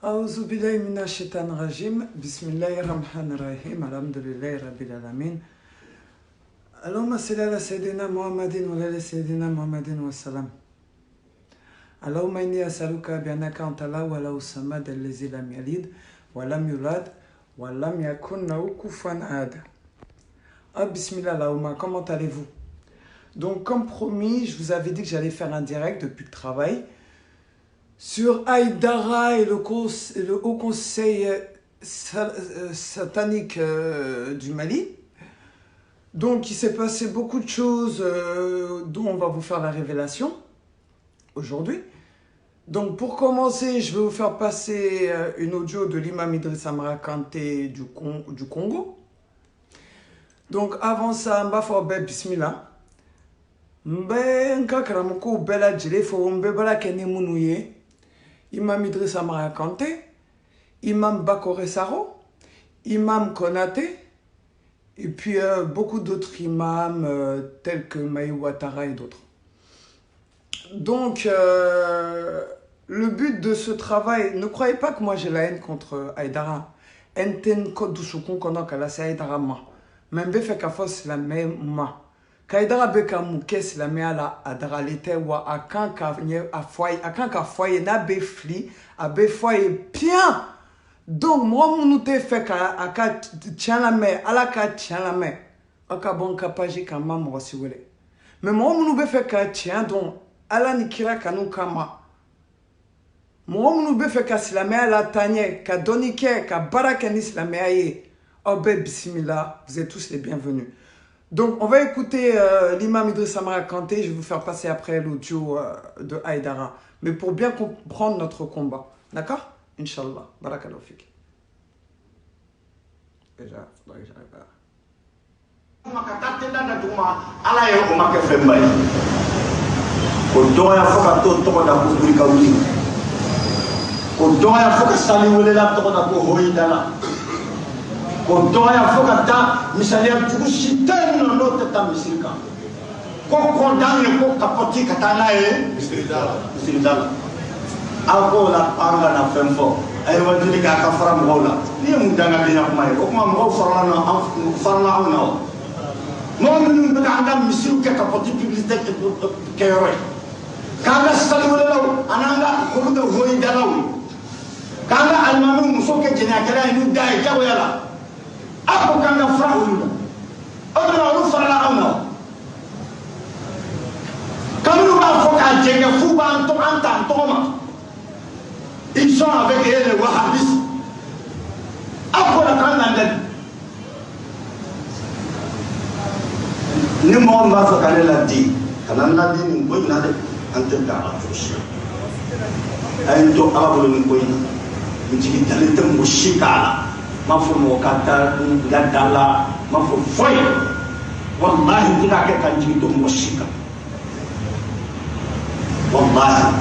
أعوذ بالله من الشيطان الرجيم بسم الله الرحمن الرحيم الحمد لله رب العالمين اللهم صل على سيدنا محمد وعلى سيدنا محمد وسلم اللهم إني أسألك بأنك أنت الله ولا الصمد الذي لم يلد ولم يولد ولم يكن له كفوا أحد. Bismillah Allahumma, comment allez-vous? Donc comme promis, je vous avais dit que j'allais faire un direct depuis le travail sur Haïdara et le Haut Conseil satanique du Mali. Donc il s'est passé beaucoup de choses dont on va vous faire la révélation aujourd'hui. Donc pour commencer, je vais vous faire passer une audio de l'imam Idrissa Amara Kanté du Congo. Donc avant ça, Mbafobe Bismillah. Mbe nkakaramuko bela jile fo mbe bala kene munouye. Imam Idrissa Amara Kanté, Imam Bakore Saro, Imam Konaté, et puis beaucoup d'autres imams tels que Maï Ouattara et d'autres. Donc, le but de ce travail, ne croyez pas que moi j'ai la haine contre Haïdara. Enten kodusukun konon kala c'est Haïdara ma. Même fait qu'à force la même ma. Kaïdara beka moukes la me ala adara lete wa akan ka foye na be fli a be foye bien. Donc moi mon te fait ka tient la me ala ka tient la me aka bon kapaji ka mam rosiwele. Mais moi mon be fait ka tient donc ala nikira kanu kama. Moi mon be fait ka silame ala tanye ka donike ka barakenis la me aye. Oh ben bismillah, vous êtes tous les bienvenus. Donc, on va écouter l'imam Idrissa Amara Kanté. Je vais vous faire passer après l'audio de Haïdara. Mais pour bien comprendre notre combat. D'accord? Inch'Allah. Barakallahu fik. Déjà, faudrait que j'arrive à... ko doya foka ta misalia tugu sitani no tata misirika ko condamné ko kapoti katana e misridala ako la panga na femfo ay wadini ka kafara mola ni mu danga bina kuma ko kuma mo farana awna mo min be anda misiruka kapoti publicité kayore kanga sali wala ananga ko do hoyi dalaw kanga almamu musoke jena kala inu dai jawo yala ako kanga fraulu odra ru fara awna kamunu ba foka jenge fuba anto anta toma ils sont avec les wahhabis ako la kanga ndel ni mo ba foka la di kana la di ni boy na de ante da afushi ay to abulu ni boy ni jigi talente mushikala ma fo mo kata gadala ma fo foy wallahi dina ke kan jigi to mushika wallahi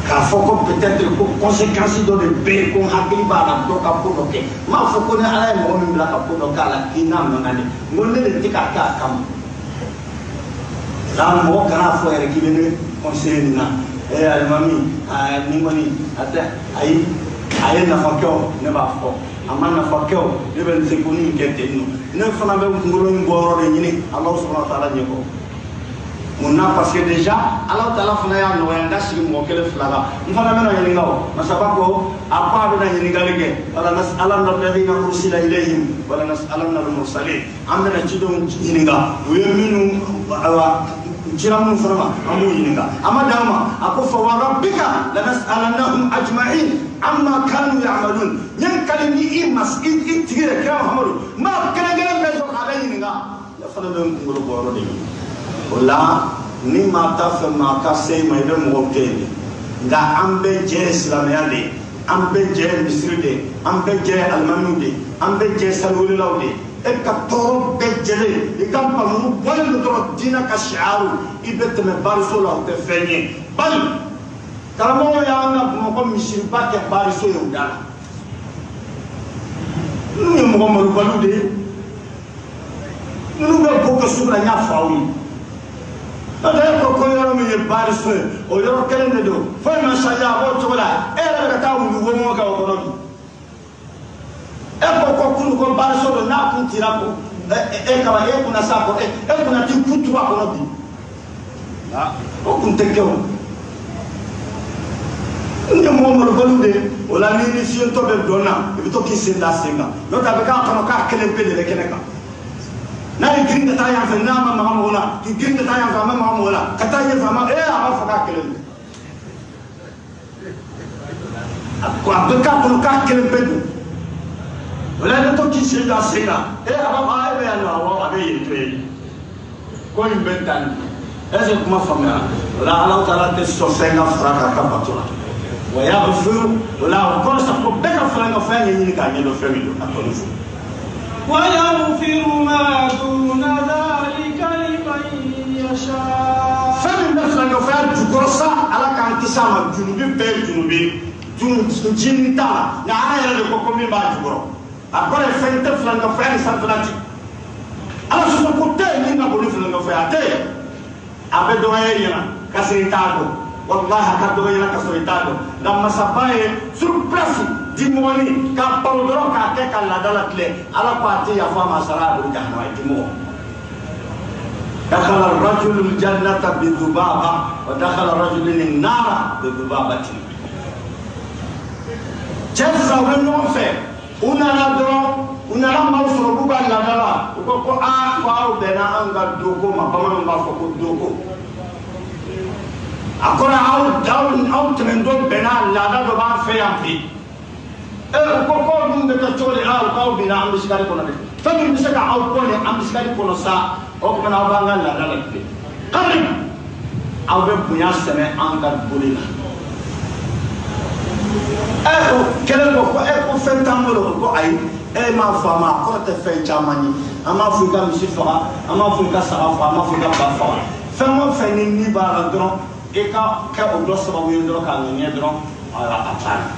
ka fo ko peut-être ko conséquences do de be ko hakili bana to ka ko ke ma fo ko ne ala mo min la ka ko kala kinam no ngani ngone de tika ka kam ram mo kana fo ere kibene conseiller na almami ni ngoni ata ay na fakio ne ba fo amana fakio ne ben se koni kete no ne fana be ngoro ngoro de ni Allah subhanahu wa ta'ala nyeko munna parce que déjà Allah ta'ala fana ya no yanda sigi mo kele flala mfana mena yani ngaw masabako apa be na yani galege wala nas'alanna alladhina ursila ilayhim wala nas'alanna al-mursalin amna chidum yininga weminu jiramu farama amu yininga amadama akufa wa rabbika lanas'alannahum ajma'in amma kanu ya'malun yan kalimi imas itigire kra muhammadu ma kala be so kala yininga ya fana be ngoro boro de wala ni mata fa ma ka sey may be mo teni nga ambe je islamiyade ambe je misride ambe je almanude ambe je salulawde e ka to be jele e kam pa mu bol do dina ka shi'aru ibet me bariso la te fenye bal karamo ya na mo ko misir ba ke bariso yo dala ni mo mo balude nu be ko ko subra nya fawi ada ko ko yoro mi bariso o yoro kelen de do fa ma sha ya bo to la yɛrɛ ka taa wulu wɔmɔ kɛ o kɔnɔ bi e ko kunu ko baara so dɔ n'a kun tira ko e kama e kunna sa ko e kunna ti kutu a kɔnɔ bi o kun tɛ kɛ o n ye mɔgɔ malobaliw de o la ni fiyɛntɔ bɛ dɔn na i bɛ to k'i sen da sen kan n'o tɛ a bɛ k'a kɔnɔ k'a kelen pe de bɛ kɛnɛ kan n'a ye girin ka taa yan fɛ n'a ma maga mɔgɔ la k'i girin ka taa yan fɛ a ma maga mɔgɔ la ka taa ɲɛfɛ a ma a b'a fɔ k'a kelen don a bɛ k'a kɔnɔ k'a kelen pe don o la i bɛ to k'i sen da sen kan a b'a fɔ e bɛ yan nɔ awɔ a bɛ yen to yen ko in bɛ tan est ce que kuma faamuyara o la Alahu Taala tɛ sɔn fɛn ka fara k'a ka bato la wa yaghfiru o la o kɔrɔ sa ko bɛɛ ka fara ka fɛn ɲɛɲini k'a ɲɛdɔn fɛn min don a tɔ ni fo. ويغفر ما دون ذلك لمن يشاء. فمن مثل نفعل جكرسا على كان تسامى جنوبي بير جنوبي جن تا نعنا يلا لكم من بعد جكرو أقول فين تفعل نفعل سافلاتي على سوق كتير من أقول فعل نفعل تير أبي دوائينا كسرتاعو والله كدوائينا كسرتاعو لما سباي سربراسي dimoni ka paudro ka ke ka la dala tle ala pati ya fama sara bu jahannam ay dimo dakhala ar-rajulu al-jannata bi dhubaba wa dakhala ar-rajulu an-nara bi dhubabati jazza wa nufe una la mawsuru bu ba la dala ko a fa bena anga doko ma bamano ma fa ko doko akora au trendo bena la da do ba fe ampi ko dum be ka chole au bina am biskari kono de fami bisaka au ko ne am biskari kono sa o ko na ba ngal la dala de qari au be bunya sene an ka bolina ko kele ko fen tambolo ko ay ma fama ko te fen chamani ama fu ka misi fa ama fu ka sa fa ama fu ka ba fa famo fen ni ba la dron e ka o do so ba wi ndro ka ni dron ala atana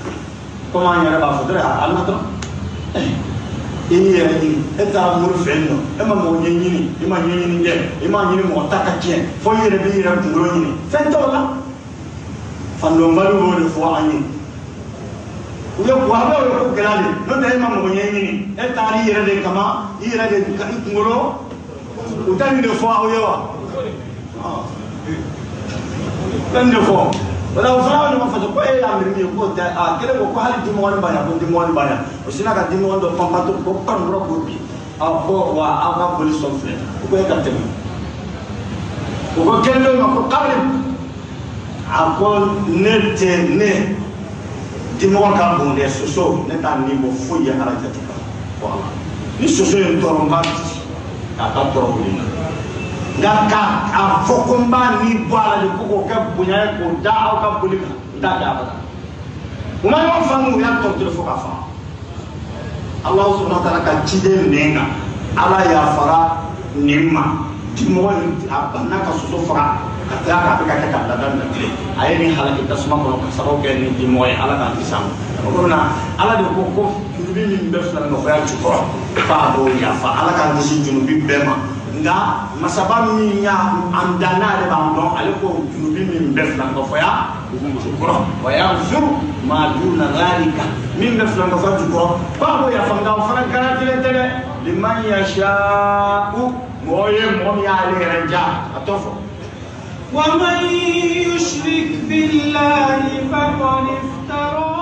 comment yɛrɛ b'a fɔ dɔrɔn a na dɔrɔn i ni yɛrɛ ɲini e taara mori fɛ yen nɔ e ma mɔgɔ ɲɛɲini i ma ɲɛɲini kɛ i ma ɲini mɔgɔ ta ka tiɲɛ fo i yɛrɛ b'i yɛrɛ kunkolo ɲini fɛn t'o la fandɔnbali b'o de fɔ an ye u ye buwaba ye ko gɛlɛya de n'o tɛ e ma mɔgɔ ɲɛɲini e taara i yɛrɛ de kama i yɛrɛ de i kunkolo u tɛ nin de fɔ aw ye wa fɛn de fɔ wala o fana ɲɔgɔn fɛ ko e y'a miiri min ye k'o tɛ a kelen ko hali dimɔgɔni b'a ɲɛ ko dimɔgɔni b'a ɲɛ o sinna ka dimɔgɔni dɔ panpan ko panukɔrɔ k'o bin ko wa aw ka boli sɔn filɛ ko e ka tɛmɛ o ko kelen dɔ ma ko kabiri a ko ne tɛ ne dimɔgɔ ka bon dɛ soso ne t'a ni bɔ foyi ye ala jate kan wala ni soso ye n tɔɔrɔ n b'a ci k'a ka tɔɔrɔ wuli na. nka ka fɔ ko n b'a ni bɔ a la de ko k'o kɛ bonya ye k'o da aw ka boli kan n t'a da abada u ma ɲɔgɔn faamu u y'a tɔntɔn fo k'a faamu Alahu subhanahu wa ta'ala ka ciden nɛn kan ala yafara nin ma dimɔgɔ in a banna ka soso faga ka tila k'a bɛ ka kɛ ka lada natile a ye nin halaki tasuma kɔnɔ ka sababu kɛ nin dimɔgɔ ye ala k'an kisi a ma o ko na ala de ko junubi min bɛ fila nɔgɔya jukɔrɔ f'a b'o yafa ala k'an kisi junubi bɛɛ ma. Nga masaba min y'a an dan n'ale b'an dɔn ale ko junubi min bɛ filankɔfɔya jukɔrɔ wa yaghfiru ma duna dhalika min bɛ filankɔfɔya jukɔrɔ k'a b'o yafa nka o fana garantilen tɛ dɛ liman yasha'u mɔgɔ ye mɔgɔ min y'ale yɛrɛ ja a t'o fɔ. ومن يشرك بالله فقد افترى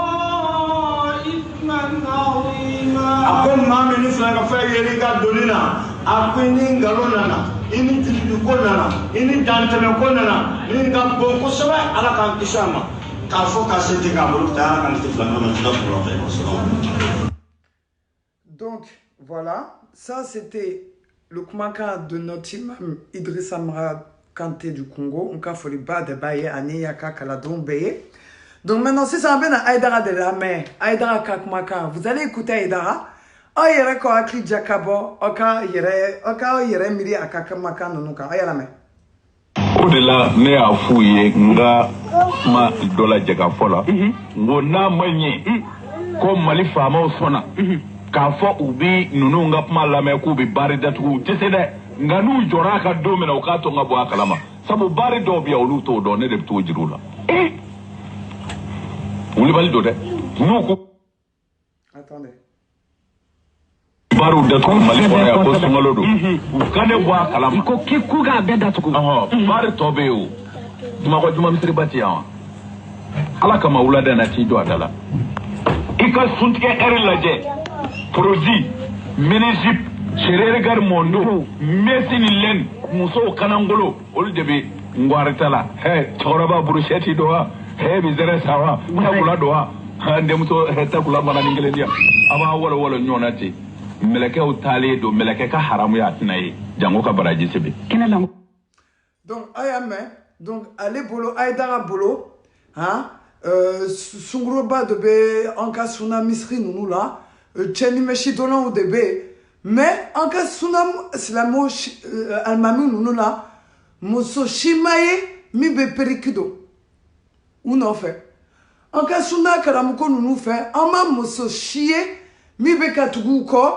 إثما عظيما. أقول ما من filankɔfɔya yeli ka doni na. Aku ini ngalon nana, ini jilid ko nana, ini danteme ko nana, ini ka bon ko sɛbɛ ala k'an kisi a ma k'a fɔ k'a se tɛ k'a bolo ta ala k'an kisi filanan ma tila fɔlɔ fɛ kosɛbɛ. Donc voilà, ça c'était le kumakan de notre imam Idrissa Mara Kanté du Congo. On a fait le bas de Baye Ani Yaka Kaladon Baye. Donc maintenant si ça vient à Aïdara de la mer, Aïdara Kakmaka, vous allez écouter Aïdara. O yɛrɛ ko hakili jakabɔ o ka yɛrɛ miiri a ka makan ninnu kan a yɛlɛ mɛn. O de la ne y'a f'u ye n ka kuma dɔ la jɛgafɔ la n ko n'a ma ɲɛ ko Mali faamaw sɔnna k'a fɔ u bi ninnu ka kuma lamɛn k'u bɛ baari datugu u tɛ se dɛ nka n'u jɔra a ka don min na u k'a to n ka bɔ a kalama sabu baari dɔw bɛ yan olu t'o dɔn ne de bɛ t'o jira u la wulibali do dɛ n'u ko attendez baru da kon mali kɔnɔ yan ko sunkalo don u ka ne bɔ a kalama ko k'u k'a bɛɛ datugu bari tɔ bɛ yen o jumakɔ juma misiri ba ti yan wa ala kama wulada na t'i jɔ a da la i ka suntigɛ ɛri lajɛ produit minijip serergar mondo messi ni len muso kanangolo olu de bɛ ngwarita la cɛkɔrɔba burushɛti do wa bizere sawa takula do wa ndemuso takula mana ni kelen dia aba wala wala ɲɔgɔnna ten melekɛw taalen don melekɛ ka haramu y'a tɛna ye jango ka baraji sebe kɛnɛ la donc a y'a mɛn donc ale bolo Aïdara bolo sunguruba de bɛ an ka suna misiri ninnu la cɛni mɛsi dɔnnaw de bɛ yen mais an ka suna silamɛw alimami ninnu la muso si ma ye min bɛ periki don u nɔfɛ an ka suna karamɔgɔ ninnu fɛ an ma muso si ye min bɛ ka tugu u kɔ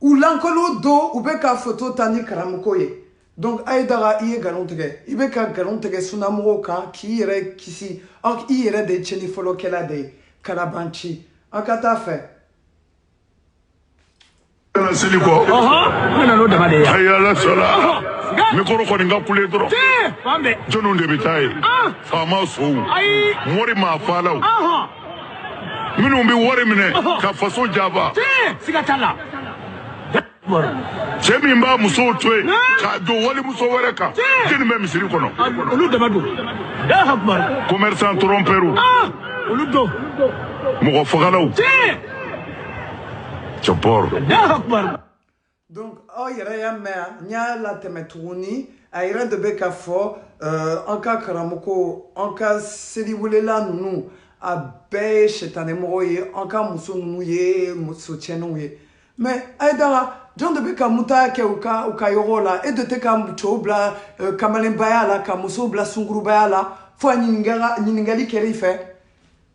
u lankolon don u bɛ ka foto ta ni karamɔgɔ ye donc Aïdara i ye nkalon tigɛ i bɛ ka nkalon tigɛ sunamɔgɔw kan k'i yɛrɛ kisi i yɛrɛ de ye tiɲɛni fɔlɔkɛla de ye kalabanci an ka taa fɛ. seli kɔ ayala sɔla mikoro kɔni ka kule dɔrɔn jɔnniw de bɛ taa ye faama sow mori maa faalaw minnu bɛ wari minɛ ka faso jaba cɛ min b'a musow to yen k'a don walimuso wɛrɛ kan jɔnni bɛ misiri kɔnɔ commerçant trompeurs mɔgɔ fagalaw donc aw yɛrɛ y'a mɛn n y'a latɛmɛ tuguni a yɛrɛ de bɛ ka fɔ an ka karamɔgɔw an ka seliwelela ninnu a bɛɛ ye sɛtanɛmɔgɔw ye an ka muso ninnu ye muso tiɲɛniw ye mais Aïdara jɔn de bɛ ka muta kɛ u ka yɔrɔ la e de tɛ ka cɛw bila kamalenbaya la ka musow bila sungurubaya la fo a ɲininkali kɛr'i fɛ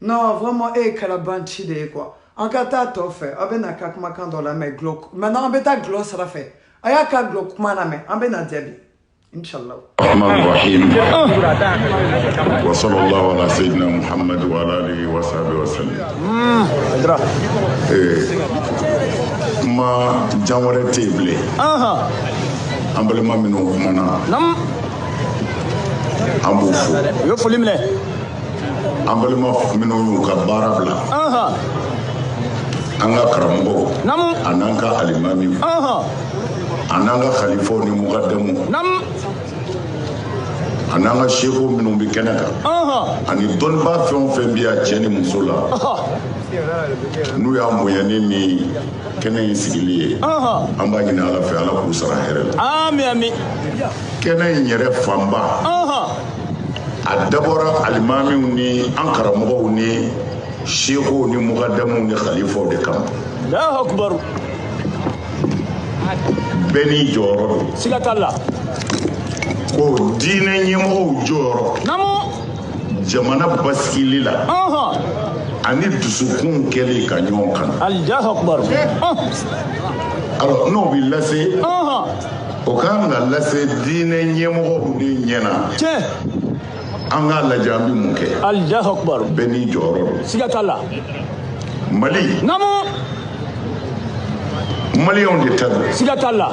non vraiment e ye kalabanci de ye quoi. En cas de fait, on a un kumakan dans la main glock. Maintenant, on a un gloss à la fin. Il y a un glock man la main. On a un diabi. Inch'Allah. الرحمن الرحيم وصلى الله على سيدنا محمد وعلى آله وصحبه وسلم. ما جامورة تيبلي. أمبلما منو كمانا. نعم. أمبوفو. يوفلي منه. أمبلما منو يوكبارا بلا. an ka karamɔgɔw an'an ka alimamiw an'an ka khalifaw ni mukaddamu an'an ka sheku minnu bɛ kɛnɛ kan ani dɔnnibaa fɛn o fɛn bɛ yan cɛ ni muso la n'u y'a mɔɲɛni ni kɛnɛ in sigili ye an b'a ɲini ala fɛ ala k'u sara hɛrɛ la kɛnɛ in yɛrɛ fanba a dabɔra alimamiw ni an karamɔgɔw ni sheku ni mukaddamu ni khalifaw de kama Allahu akbar bɛɛ n'i jɔyɔrɔ don siga t'a la ko diinɛ ɲɛmɔgɔw jɔyɔrɔ jamana basigili la ani dusukun kɛli ka ɲɔgɔn kan Allahu akbar alors n'o bɛ lase o kan ka lase diinɛ ɲɛmɔgɔw de ɲɛna an k'a lajɛ an bɛ mun kɛ Allahu akbar bɛɛ n'i jɔyɔrɔ don siga t'a la Mali maliyɛnw de ta don siga t'a la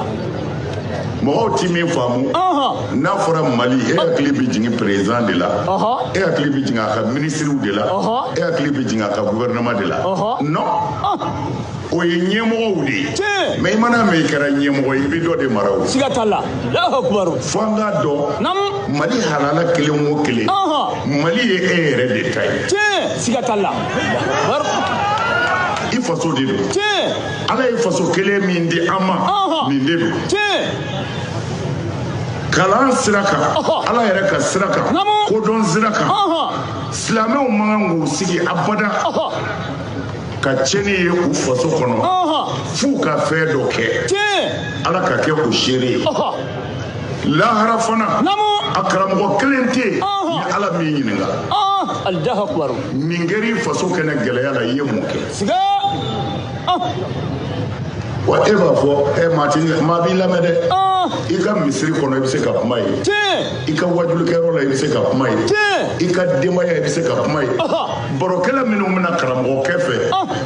mɔgɔw ti min faamu n'a fɔra Mali e hakili bɛ jigin président de la e hakili bɛ jigin a ka ministres de la e hakili bɛ jigin a ka gouvernement de la non o ye ɲɛmɔgɔw de ye mais i mana mɛn i kɛra ɲɛmɔgɔ ye i bɛ dɔ de mara o siga t'a la Allahu akbar fo an k'a dɔn Mali halala kelen o kelen Mali ye e yɛrɛ de ta ye siga t'a la i faso de don ala ye faso kelen min di an ma nin de don kalan sira kan ala yɛrɛ ka sira kan kodɔn sira kan silamɛw man kan k'u sigi abada ka tiɲɛni ye u faso kɔnɔ f'u ka fɛn dɔ kɛ ala ka kɛ o seere ye lahara fana a karamɔgɔ kelen tɛ yen ni ala min ɲininka nin kɛra i faso kɛnɛ gɛlɛya la i ye mun kɛ wa e b'a fɔ Martin maa b'i lamɛn dɛ i ka misiri kɔnɔ i bɛ se ka kuma ye i ka wajulikɛyɔrɔ la i bɛ se ka kuma ye i ka denbaya i bɛ se ka kuma ye barokɛla minnu bɛna karamɔgɔkɛ fɛ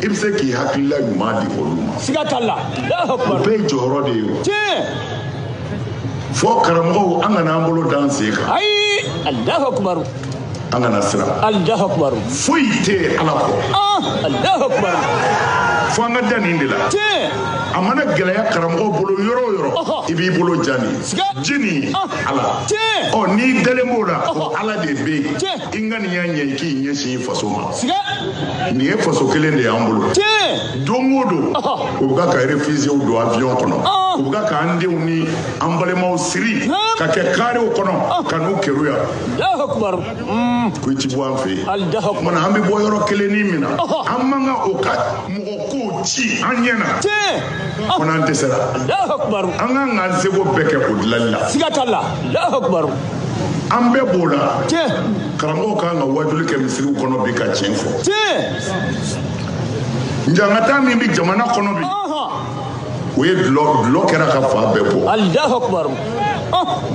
i bɛ se k'i hakilila ɲuman di olu ma siga t'a la o bɛɛ ye jɔyɔrɔ de ye o fɔ karamɔgɔw an kana an bolo d'an sen kan ayi Allahu akbar an kana siran Allahu akbar foyi tɛ Ala kɔ Allahu akbar fo an ka da nin de la a mana gɛlɛya karamɔgɔ bolo yɔrɔ o yɔrɔ i b'i bolo ja nin jini Ala n'i dalen b'o la o Ala de bɛ yen i ŋaniya ɲɛ i k'i ɲɛsin faso ma nin ye faso kelen de y'an bolo don o don u bɛ ka réfugiés don avion kɔnɔ u bɛ k'an denw ni an balimaw siri ka kɛ karew kɔnɔ ka n'u kɛru yan ko i ti bɔ an fɛ yen kumana an bɛ bɔ yɔrɔ kelen ni min na an man kan o ka mɔgɔ ko ci an ɲɛ na fana an dɛsɛra an kan k'an seko bɛɛ kɛ o dilanli la siga t'a la an bɛɛ b'o la karamɔgɔw kan ka wajuli kɛ misiriw kɔnɔ bi ka tiɲɛ fɔ njangata min bɛ jamana kɔnɔ bi o ye dulɔ kɛra ka fa bɛɛ bɔ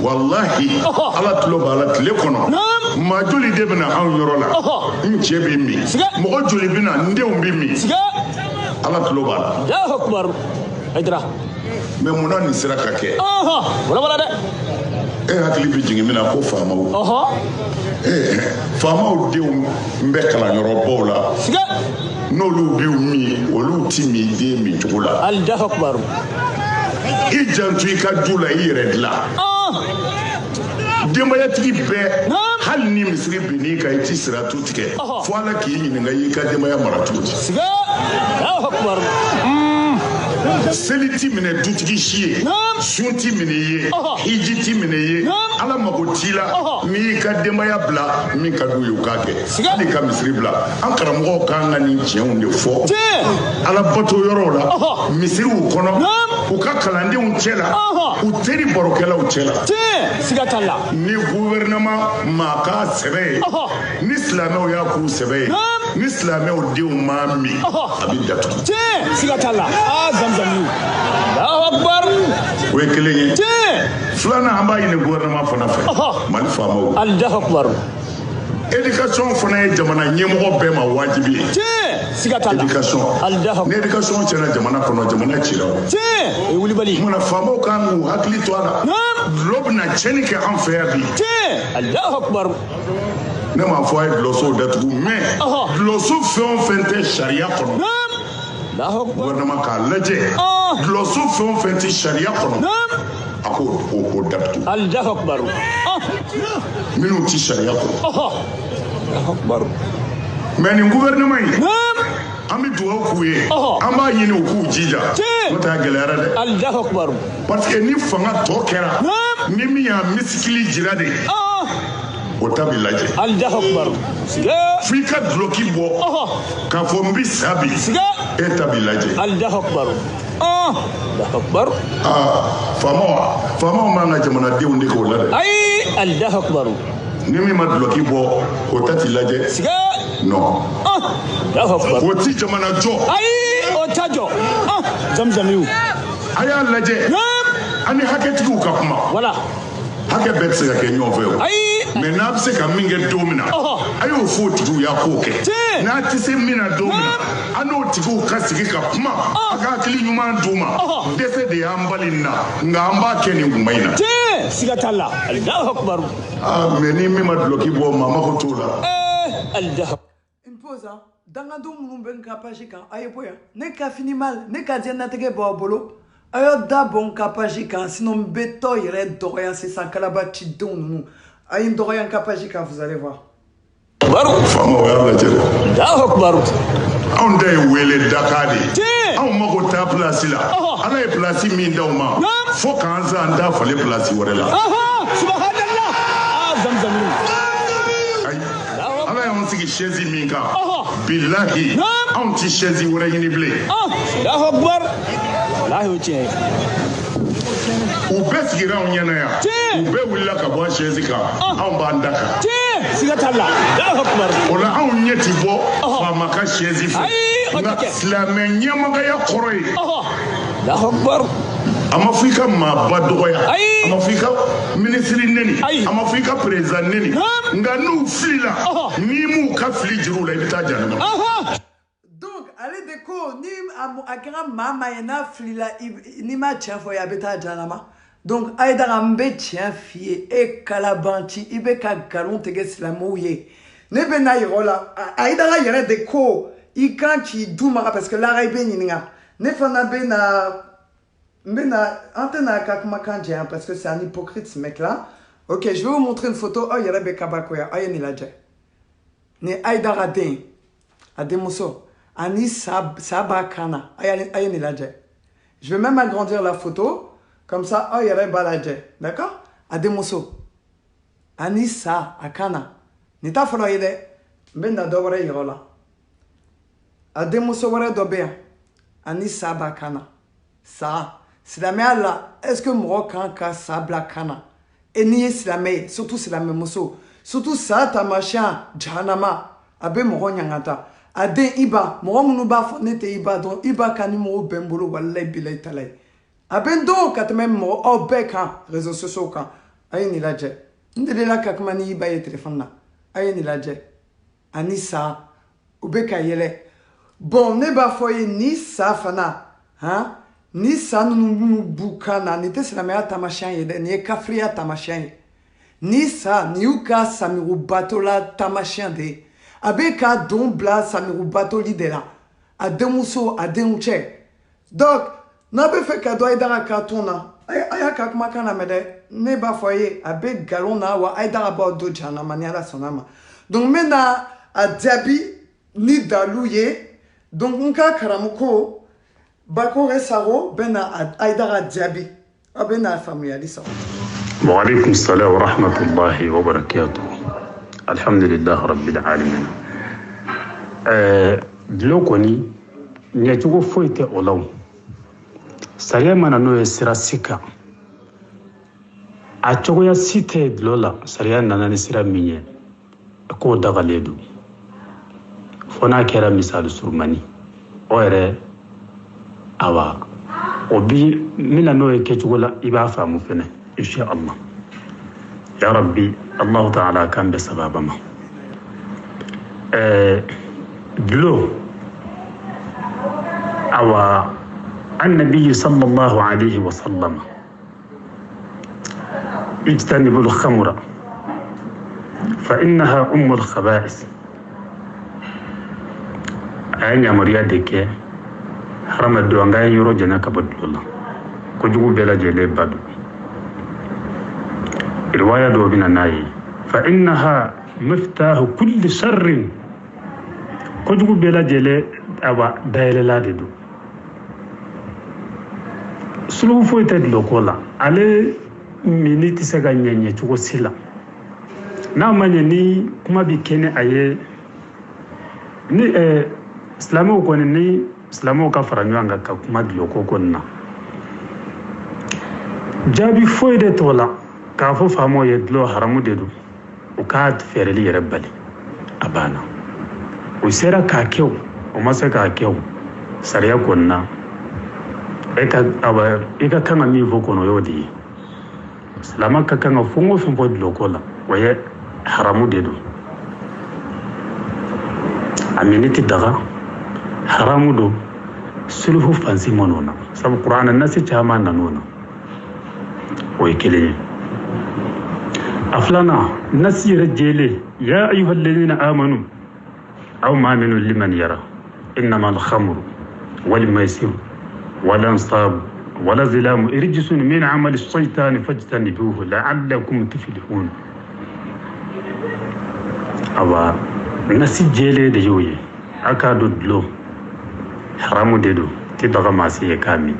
wallahi Ala tulo b'a la tile kɔnɔ maa joli de bɛna anw yɔrɔ la n cɛ bɛ min mɔgɔ joli bɛna n denw bɛ min Ala tulo b'a la mais munna nin sera ka kɛ e hakili bɛ jigin min na ko faamaw faamaw denw n bɛ kalanyɔrɔbaw la n'olu b'u min olu ti min den min cogo la i janto i ka du la i yɛrɛ dilan denbayatigi bɛɛ hali ni misiri bin'i kan i ti siratu tigɛ fo Ala k'i ɲininka i ka denbaya mara cogo di seli ti minɛ dutigi si ye sun ti minɛ i ye hiji ti minɛ i ye Ala mago t'i la n'i ka denbaya bila min ka d'u ye u k'a kɛ hali ka misiri bila an karamɔgɔw kan ka nin tiɲɛw de fɔ Ala bato yɔrɔw la misiriw kɔnɔ u ka kalandenw cɛ la u teri barokɛlaw cɛ la siga t'a la ni gouvernement maa k'a sɛbɛ ye ni silamɛw y'a k'u sɛbɛ ye ni silamɛw denw m'a min a bɛ datugu siga t'a la zamzam Allahu akbar o ye kelen ye filanan an b'a ɲini gouvernement fana fɛ Mali faamaw Allahu akbar éducation fana ye jamana ɲɛmɔgɔ bɛɛ ma wajibi ye siga t'a la éducation ni éducation tiɲɛna jamana kɔnɔ jamana cira o ye wulibali kumana faamaw kan k'u hakili to a la dulɔ bɛna tiɲɛni kɛ an fɛ yan bi Allahu akbar ne m'a fɔ a ye dulɔsow datugu mais dulɔso fɛn o fɛn tɛ sariya kɔnɔ gouvernement k'a lajɛ dulɔso fɛn o fɛn tɛ sariya kɔnɔ a k'o datugu Allahu akbar minnu ti sariya kɔnɔ mais nin gouvernement in an bɛ dugawu k'u ye an b'a ɲini u k'u jija n'o tɛ a gɛlɛyara dɛ Allahu akbar parce que ni fanga tɔ kɛra ni min y'a misikili jira de o ta bɛ lajɛ Allahu akbar f'i ka duloki bɔ k'a fɔ n bɛ sa bi e ta bɛ lajɛ Allahu akbar Allahu akbar faamaw man ka jamanadenw de k'o la dɛ ayi Allahu akbar ni min ma duloki bɔ o ta t'i lajɛ non o ti jamana jɔ ayi o ta jɔ zamzamiw a y'a lajɛ an ni hakɛtigiw ka kuma wala hakɛ bɛɛ tɛ se ka kɛ ɲɔgɔn fɛ o mais n'a bɛ se ka min kɛ don min na a y'o fɔ o tigiw y'a k'o kɛ n'a tɛ se min na don min na an n'o tigiw ka sigi ka kuma a ka hakili ɲuman d'u ma dɛsɛ de y'an bali nin na nka an b'a kɛ nin kuma in na siga t'a la Allahu akbar mais ni min ma duloki bɔ maa mago t'o la Allahu imposa dangadenw minnu bɛ n ka page kan a ye bɔ yan ne ka fini mal ne ka diɲɛnatigɛ b'aw bolo a y'aw da bɔ n ka page kan sinon n bɛ tɔ yɛrɛ dɔgɔya sisan kalabacidenw ninnu a ye n dɔgɔya n ka page kan vous allez voir faamaw y'a lajɛ dɛ Allahu akbar anw da ye wele Dakar de ye anw mago t'a place la Ala ye place min d'aw ma fo k'an zan da falen place wɛrɛ la subhanallah zamzam ayi Ala y'anw sigi chaise min kan bilahi anw ti chaise wɛrɛ ɲini bilen Allahu akbar wallahi o tiɲɛ u bɛɛ sigira anw ɲɛna yan u bɛɛ wulila ka bɔ chaise kan anw b'an da kan siga t'a la Allahu akbar o la anw ɲɛ ti bɔ faama ka chaise fɛ nka silamɛ ɲɛmɔgɔya kɔrɔ ye Allahu Akbar. Ama fika ma badoya. Ama fika ministre neni. Ama fika président neni. Nga nou flila. Ni mu ka fli jiru la ibita janama. Donc allez déco ni akira mama yana flila ni ma tien fo ya beta janama. Donc Aïdara mbe tien fie e kalabanti ibe ka galon tege slamouye. Ne bena yirola Aïdara yere déco i kanti doumara parce que la raibe ninga. Ne fana bena antena kakma kanji parce que c'est un hypocrite ce mec là. OK, je vais vous montrer une photo. Oh yere be kabakoya ayeni laje. Ne Aïdara den ademoso ani sabakana ayeni laje. Je vais même agrandir la photo. Comme ça, oh, il y a un baladje. D'accord? Ademoso. Anissa, Akana. Nita Floyede. Benda dobre yirola. Ademoso ware dobea. Anissa bakana. Ça. C'est la mère là. Est-ce que Morokan ka sabla kana? Et ni c'est la mère. Surtout c'est la même mosso. Surtout ça, ta machin. Djanama. Abe Moronyangata. Ade Iba. Moromunuba fonete Iba. Donc Iba kanimo bembolo walay bilay talay. Abendo katmem mo obeka réseaux sociaux kan ayini laje ndele la kakmani baye téléphone na ayini laje anisa obeka yele bon ne ba foye ni sa fana hein ni sa nu bukana ni te sala me tamashan yede ni kafria tamashan ni sa ni uka samiru batola tamashan de abeka don bla samiru batoli de la ademuso adenche donc Nabe fait cadeau Aïdara katona. Aya kakma kana mede ne ba foyer abe galona wa Aïdara ba do jana maniala sonama. Donc mena a diabi ni dalouye. Donc unka karamuko bako resaro bena Aïdara diabi. Abena familiali sa. Wa alaykum assalam wa rahmatullahi wa barakatuh. Alhamdulillah rabbil alamin. Blokoni nyajugo foite olaw. Sariya mana n'o ye sira sika a cogoya si tɛ dulɔ la sariya nana ni sira min ye k'o dagalen don fo n'a kɛra misali surumani o yɛrɛ awa o bi mina n'o ye kɛcogo la i b'a faamu fɛnɛ insha Allah ya rabbi Allah ta'ala kan bɛ sababa ma dulɔ awa النبي صلى الله عليه وسلم اجتنبوا الخمر فإنها أم الخبائث أين مريادك حرم الدوانغا يرو جناك بدلولا كجو بلا جلي بدو الرواية دو بنا ناي فإنها مفتاح كل شر كجو بلا جلي أبا دايل لا دو sulu fo ite lokola ale miniti se ga nyenye chugo sila na manye ni kuma bi kene aye ni islamu ko ni islamu ka faranyo anga ka kuma bi loko konna jabi fo ide tola ka fo famo ye dlo haramu dedu o ka fereli yerebali abana o sera ka kew o masa ka kew sariya konna eka kanga nivo kono yodi salama ka kanga fongo fombo lokola waye haramu dedu aminiti daga haramu do sulhu fansi monona sab qur'an nasi chama nanona way kele aflana nasi rajele ya ayyuhal ladina amanu aw ma minu liman yara innama al-khamru wal maisir والأنصاب والأزلام رجس من عمل الشيطان فاجتنبوه لعلكم تفلحون أوا نسي جيلي ديوي أكادو دلو حرامو ديدو تدغى ماسي كامي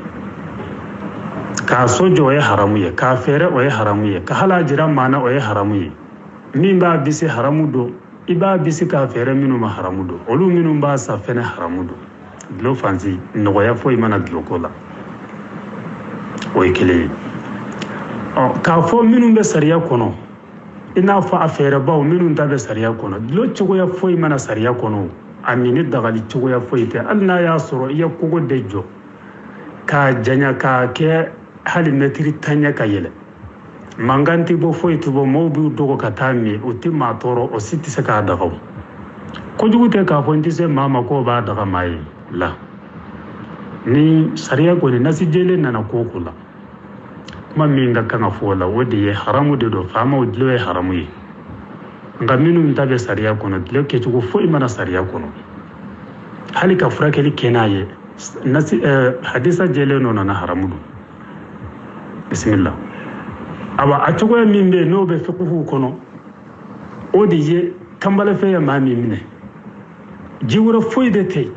كاسوجو وي حرامو كافير وي حرامو كهلا جرام مانا وي حرامو مين با بيسي حرامو دو إبا بيسي كافير منو ما حرامو دو أولو منو با سافين حرامو دو dlo fanzi nogoya fo imana dlokola o ekele ka fo minun be sariya kono ina fa afere bawo minun ta be sariya kono dlo chogoya fo imana sariya kono amini dagali chogoya fo ite alna ya soro iya kogo dejo ka janya ka ke hali metri tanya ka yele manganti bo foi to bo mobu dogo katami utima toro o siti se ka daga ko jugute ka fonti se mama ko ba daga mai la ni sariya ko ni nasi jele nana ko kula kuma minga kana fola wodi ye haramu de do fama wodi le haramu yi nga minu ntabe sariya kono le ke jugo foi mana sariya kono hali ka fura keli kenaye nasi hadisa jele no na haramu do bismillah aba a cogo min be no be fiqhu kono odi ye kambala fe ya mami mine jiwra foyde tay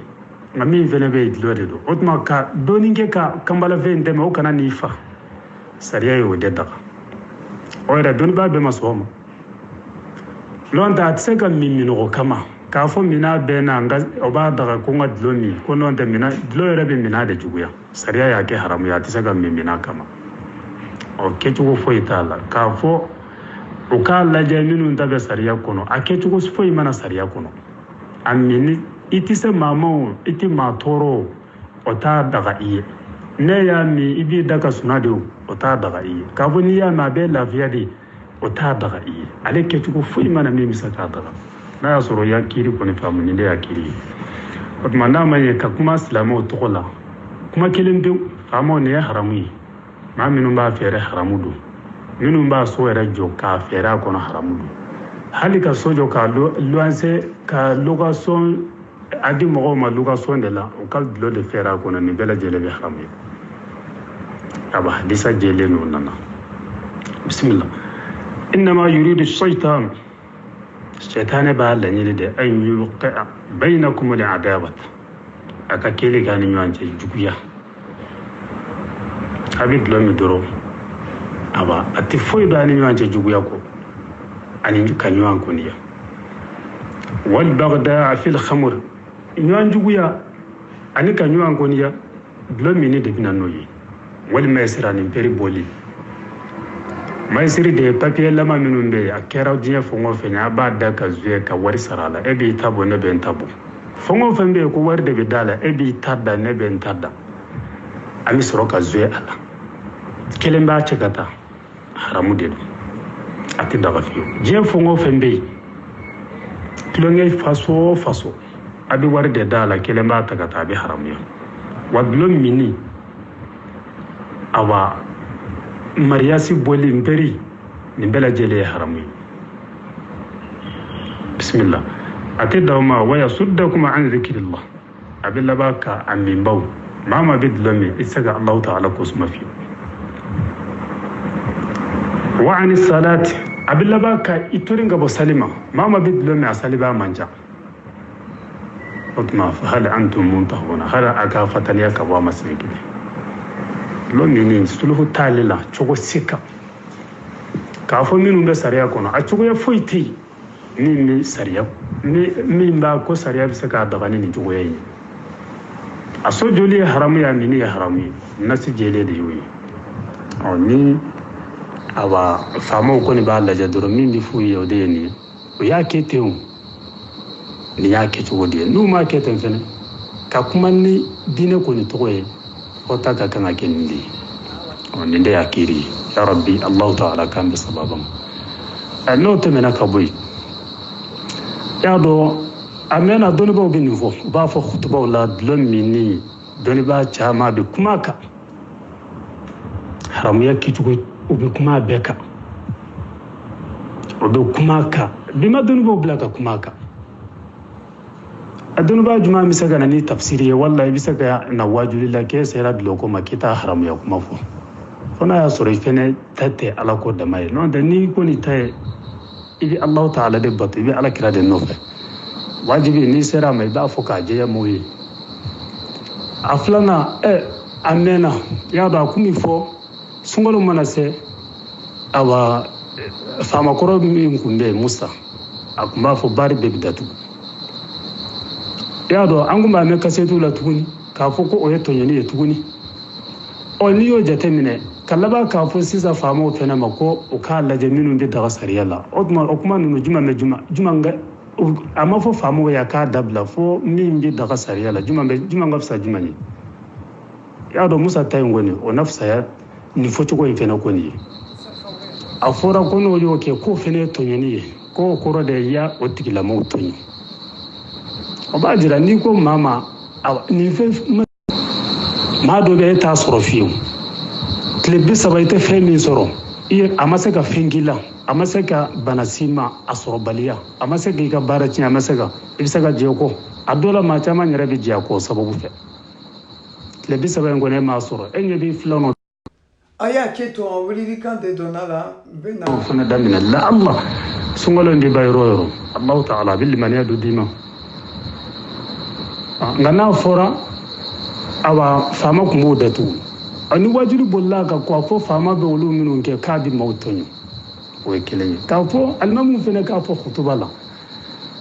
ngami vene be lode do otma ka doninge ka kambala fe ndeme o kana ni fa sariya yo de daga o era don ba be masoma londa tseka mimino kama ka fo mina be na nga o ba daga ko ngad lomi ko non de mina lo era be mina de juguya sariya ya ke haramu ya tseka mimina kama o kechugo foi tala ka fo o ka la jaminu ndabe sariya kono a kechugo foi mana sariya kono amini itise mamo iti matoro o ta daga iye ne ya mi ibi daga sunade o ta daga iye ka bo ni ya ma be lafiya di o ta daga iye ale kechugo foi mana mi misaka daga na ya soro ya kiri ko ni famu ni ya kiri o manda mai ka kuma islamu to kola kuma kelimbe famo ne haramu ma minnu b'a fɛrɛ haramu don minnu b'a so yɛrɛ jɔ k'a fɛrɛ a kɔnɔ haramu don hali ka so jɔ ka luwanse ka location a di mɔgɔw ma location de la o ka dulɔ de fɛrɛ a kɔnɔ nin bɛɛ lajɛlen bɛ haramu ye aba hadisa jɛlen n'o nana bisimila innama yuridu shaitan shaitane b'a laɲini de an yuqi'a bainakum al-adawat a ka keli k'a ni ɲɔgɔn cɛ juguya abi dulami doro aba ati foi do ani ɲɔgɔn juguya ko ani ka ɲɔgɔn koniya wal bagda fil khamr ɲɔgɔn juguya ani ka ɲɔgɔn koniya dulami ni de bina no yi wal maisira ni peri boli maisiri de papier lama minnu be a kɛra diɲɛ fɔngɔ fɛn a b'a da ka zuye ka wari sara la e b'i ta bɔ ne bɛ n ta bɔ fɔngɔ fɛn be ko wari de bɛ da la e b'i ta da ne bɛ n ta da an bɛ sɔrɔ ka zuye a la kelen b'a cɛ ka taa haramu de don a tɛ daga fiyewu diɲɛ fɛn o fɛn bɛ yen tulonkɛ faso o faso a bɛ wari de da la kelen b'a ta ka taa a bɛ haramuya wa dulon mini awa mariyasi bɔli nperi nin bɛɛ lajɛlen ye haramu ye bisimila a tɛ d'aw ma wa yasuddakum an zikrillah a bɛ laban ka a minbaw maa ma bɛ dulon min i tɛ se ka Alahu Ta'ala ko suma fiyewu wa ani salati abilaba ka itorin gabo salima mama bidlo me asaliba manja otma fa hal antum muntahuna hara aka fataliya ka wa masriki lo mini sulhu talila chogo sika ka fo minu be sariya kono a chogo ya foiti ni sariya ni ba ko sariya bi saka daga ni chogo yayi aso joli haramu ya mini ya haramu nasi jele de yoyi oni awa famo ko ni ba laja doro min bi fu yo de ni o ya kete o ni ya ke to de nu ma kete fene ka kuma ni dine ko ni to ye o ta ka kana ke ndi on ni de akiri ya rabbi Allah Ta'ala kan bi sababam no te mena ka boy ya do amena doni bo bi ni fo ba fo khutba la dlom mini doni ba chama bi kuma ka haram ya ki to ubi kuma beka ubi kuma ka bima dunuba bila ka kuma ka adunuba juma misaka na ni tafsiri wallahi bisaka na wajulillah ke sai rabbi loko makita haram ya kuma fo fona ya soro fene tate ala ko da mai non da ni ko ni tay ibi Allah Ta'ala de batu ibi ala kira de nofe wajibi ni sera mai ba fo ka je ya moyi aflana amena ya da kumi fo sungolo manase awa fama koro min kunde musa akuma fo bari be bidatu ya do anguma me kasetu la tuguni ka fo ko oyeto nyeni tuguni o ni yo jate mine kalaba ka fo sisa fama o fena mako o ka la jaminu de daga sariyala o kuma nunu juma nga ama fo fama ya ka dabla fo min bi daga sariyala juma nga fsa juma ni ya do musa tayin goni o nafsa ya ni foto ko infena ko ni afora ko no yo ke ko fene to ni ko ko de ya o tigila mo to ni o ba jira ni ko mama ni fe ma do be ta soro fiu tile bisa ba ite fe min soro i amaseka fengila amaseka banasima asoro balia amaseka ka barachi amaseka ibisaka jeko adola ma chama nyere bi jako sababu fe tile bisa ba ngone ma soro enye bi flono aya keto on wuli kan de donala bena fana damina la Allah sungolo ndi bayro Allah ta'ala bil man yadu dima ngana fora awa fama kumu datu ani wajiri bolla ka ko fo fama be wolu minun ke kadi mawtonyo o kelenya ka fo almamu fene ka fo khutubala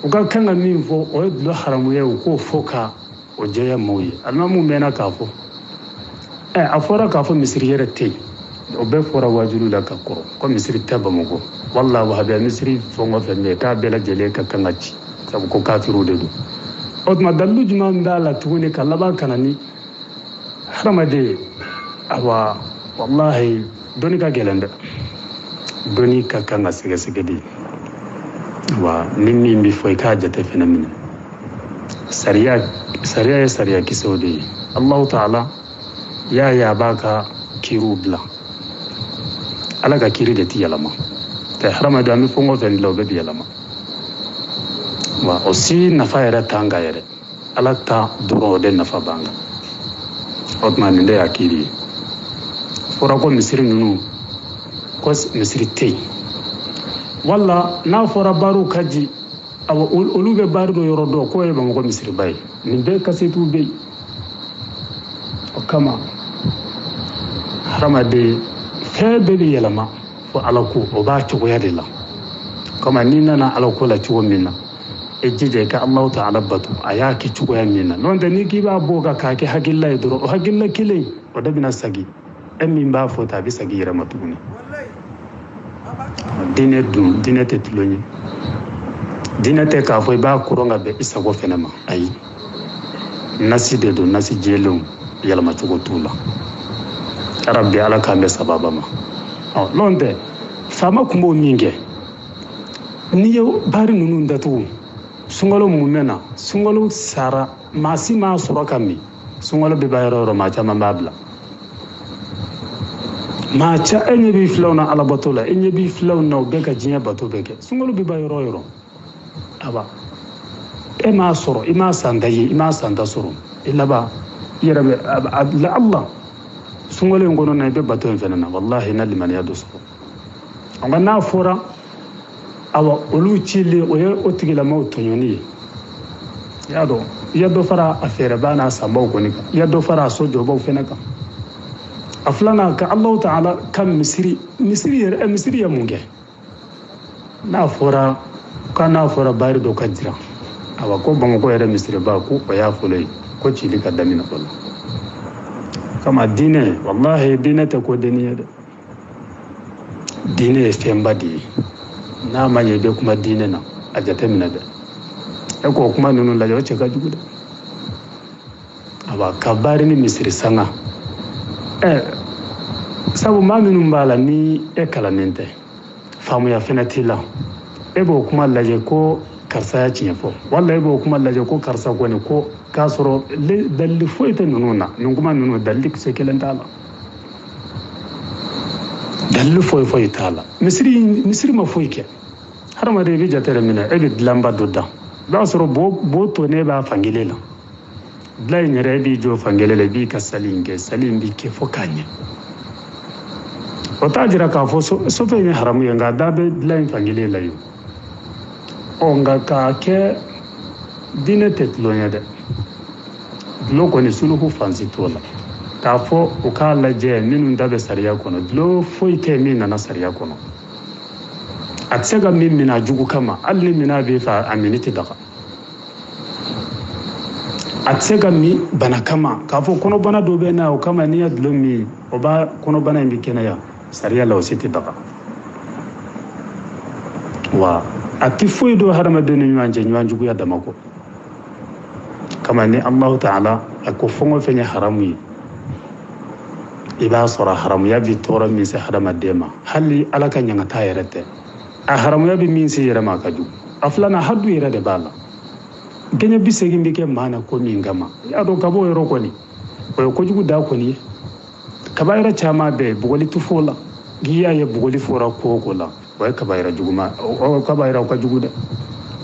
o ka kanga min fo o do haramu ye ko foka o jeya moyi almamu mena ka fo afora ka fo misri yere te o be fora wajiri la ka ko misri taba mugo wallahi wa habiya misri fo ngo fene ka bela jele ka kangachi sabu ko kafiru de do odma dallu juma ndala tuni kalaba kanani haramade awa wallahi doni ka gelanda doni ka kanga sege sege di wa nimmi mi foy ka jate fenamin sariya kisodi Allah ta'ala ya baka kirubla ala ka kiri de tiyalama ta haramade ami fongo fen lawbe biyalama wa aussi nafa yɛrɛ tanga yɛrɛ ala ta dɔrɔn de nafa banga o tuma nin de yakiri fɔra ko misiri ninnu ko misiri tɛ yen wala n'a fɔra baaraw ka di awa olu bɛ baara dɔ yɔrɔ dɔ k'o ye bamakɔ misiriba ye nin bɛɛ kasetiw bɛ yen o kama hadamaden fɛn bɛɛ bɛ yɛlɛma fo ala ko o b'a cogoya de la kama n'i nana ala ko la cogo min na ejije ka Allah ta'ala batu ayaki chugoya mina non da ni kiba boga ka ke hagilla idro o hagilla kile o da bina sagi emmi ba fota bi sagi yara matuni dine te tulonyi dine te ka foi ba kuronga be isa go fenema ayi nasi de do nasi jelo yala matugo tula rabbi ala ka be sababa ma non de fama kumbo minge ni yo bari nunu ndatu sungalo mumena sungalo sara masi ma soro kami sungalo be bayro ro ma chama babla ma cha enye bi flawna ala batola enye bi flawna be ka jinya bato beke sungalo be bayro yoro aba e ma soro e ma sanda soro illa ba yarabe la Allah sungalo ngono na be bato en fenana wallahi na liman yadu soro ngana fora awa olu chili oye otigila mauto nyoni yado fara afere bana sambau konika yado fara sojo bau fenaka aflana ka Allah ta'ala kam misri ya munge na fora kana fora bari do kajira awa ko bango ko yere misri ba ko ya fulai ko chili ka damina wala kama dine wallahi dine ta ko diniya dine fembadi na manye be kuma dine na a jate mina da e ko kuma nunu la wace ka jugu da aba kabari ni misiri sanga sabu ma minun bala ni e kala nente famu ya fenatila e bo kuma laje ko karsa ya cinye fo wallahi bo kuma laje ko karsa ko ne ko kasoro le dalli foita nunu na nun kuma nunu dalli se kelenta ala dalli foy tala misiri ma foy ke har ma dai bi jatere mina e bi lamba dodda da soro bo to ne ba fangile la blay nyere bi jo fangile le bi ka salim bi ke fokanye o tajira ka fo so fe ne haramu yanga da be blay fangile la yo o nga ka ke dine tetlonya de loko ni suluhu fansi tola ka fo o ka la je minun da be sariya kono lo foi te min na sariya kono atsega min mina jugu kama alli mina be fa aminiti daga atsega mi bana kama ka fo kono bana do be na o kama ni adlo mi o ba kono bana mi kenaya sariya la ositi daga wa ati foi do harama do ni nywan jugu ya damako kama ni Allah ta'ala ko fongo fenya haramu iba sura haram ya bi tora min se hadama dema hali ala kan yanga ta yerete a haram ya bi min se yere ma kaju aflana haddu yere de bala genya bi se gimbe ke mana ko min gama ya do kabo yoro ko ni ko jugu da ko ni kabayra chama be bugoli tufola giya ye bugoli fora ko ko la way kabayra juguma o kabayra ko jugu de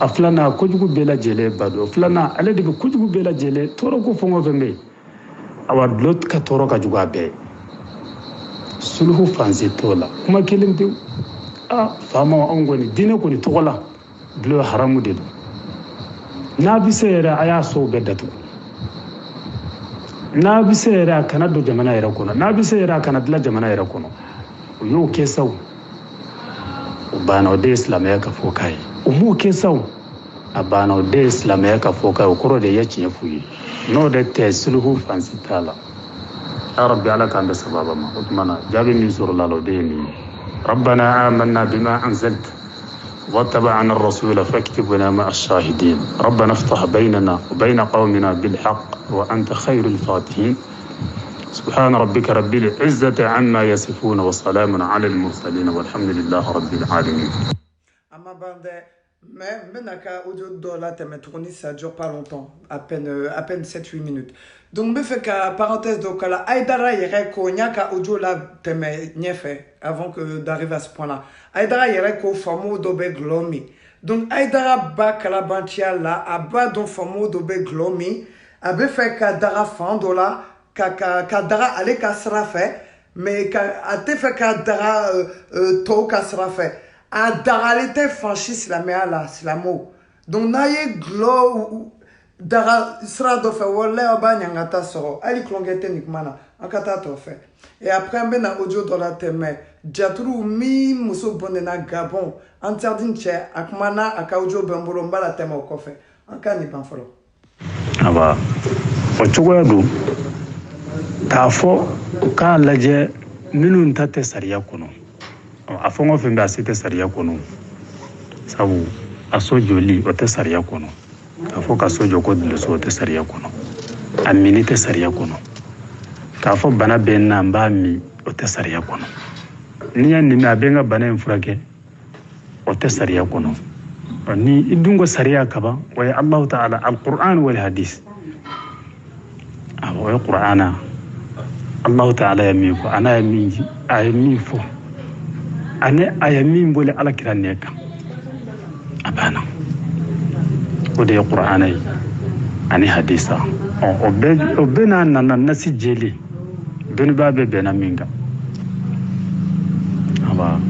aflana ko jugu bela jele bado aflana ale de ko jugu bela jele toro ko fongo fembe awa lot ka toro ka jugu be sulhu fansi tola kuma kelin te fama on goni dine ko ni tola blo haramu de na bi sera aya so bedatu na bi sera kana do jamana yara kono na bi sera kana dla jamana yara kono yo ke saw bana de islam ya ka fokai umu ke saw abana de islam ya ka fokai ko de yaci ya fuyi no de te sulhu fansi tala يا ربي على كان بسبب ما أتمنى جابي من سور الله لوديني ربنا آمنا بما أنزلت واتبعنا الرسول فاكتبنا مع الشاهدين ربنا افتح بيننا وبين قومنا بالحق وأنت خير الفاتحين سبحان ربك رب العزة عما يصفون وسلام على المرسلين والحمد لله رب العالمين. Mais menaka audio dollar te tourné ça dure pas longtemps, à peine 7-8 minutes. Donc me fait que parenthèse donc la Aïdara yere ko nyaka audio la te me nyefe avant que d'arriver à ce point-là. Aïdara yere ko famo dobe glomi. Donc Aïdara ba kala bantia la aba don famo dobe glomi abe fait ka dara fandola ka dara ale ka srafe mais ka ate fait ka dara to ka srafe. A daralite franchi silamea la silamo donc naye glo dara sera do fe wolle oba nyangata soro ali klongete nikmana akata to fe et après ben na audio dans la teme jatru mi muso bonena Gabon interdit che akmana aka audio bembolo mbala teme ko fe akani ban folo aba o chugadu tafo ka laje minun tate sariya kono a fongo fembe asite sariya kono sabu asojoli o te sariya kono afo ka sojo ko dilo so te sariya kono amini te sariya kono ka fo bana benna mbami o te sariya kono niya ni ma benga bana enfurake o te sariya kono ni idungo sariya kaba wa ya Allah ta'ala alquran wal hadith wa qur'ana Allah ta'ala yami ko ana yami ayami fo ane ayamin bole ala kiran ne kan abana o de qur'anai ani hadisa o be na nasi jeli doni babe be na minga aba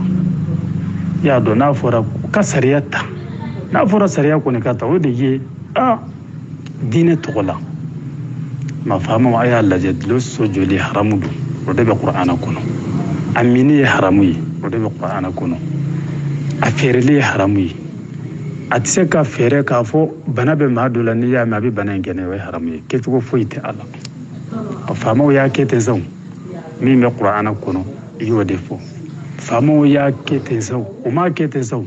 ya do na fora kasariyata na fora sariya ko ne kata o de ye dine togola ma fama wa aya Allah jadlu so joli haramudu o de be qur'ana kono amini haramuyi o de be qur'ana kono a fereli haramuyi atise ka fere ka fo bana be madula ni ya ma bi bana ngene we haramuyi ke tugo foite Allah o fama ya ke tenzau mi me qur'ana kono yo de fo fama ya ke tenzau o ma ke tenzau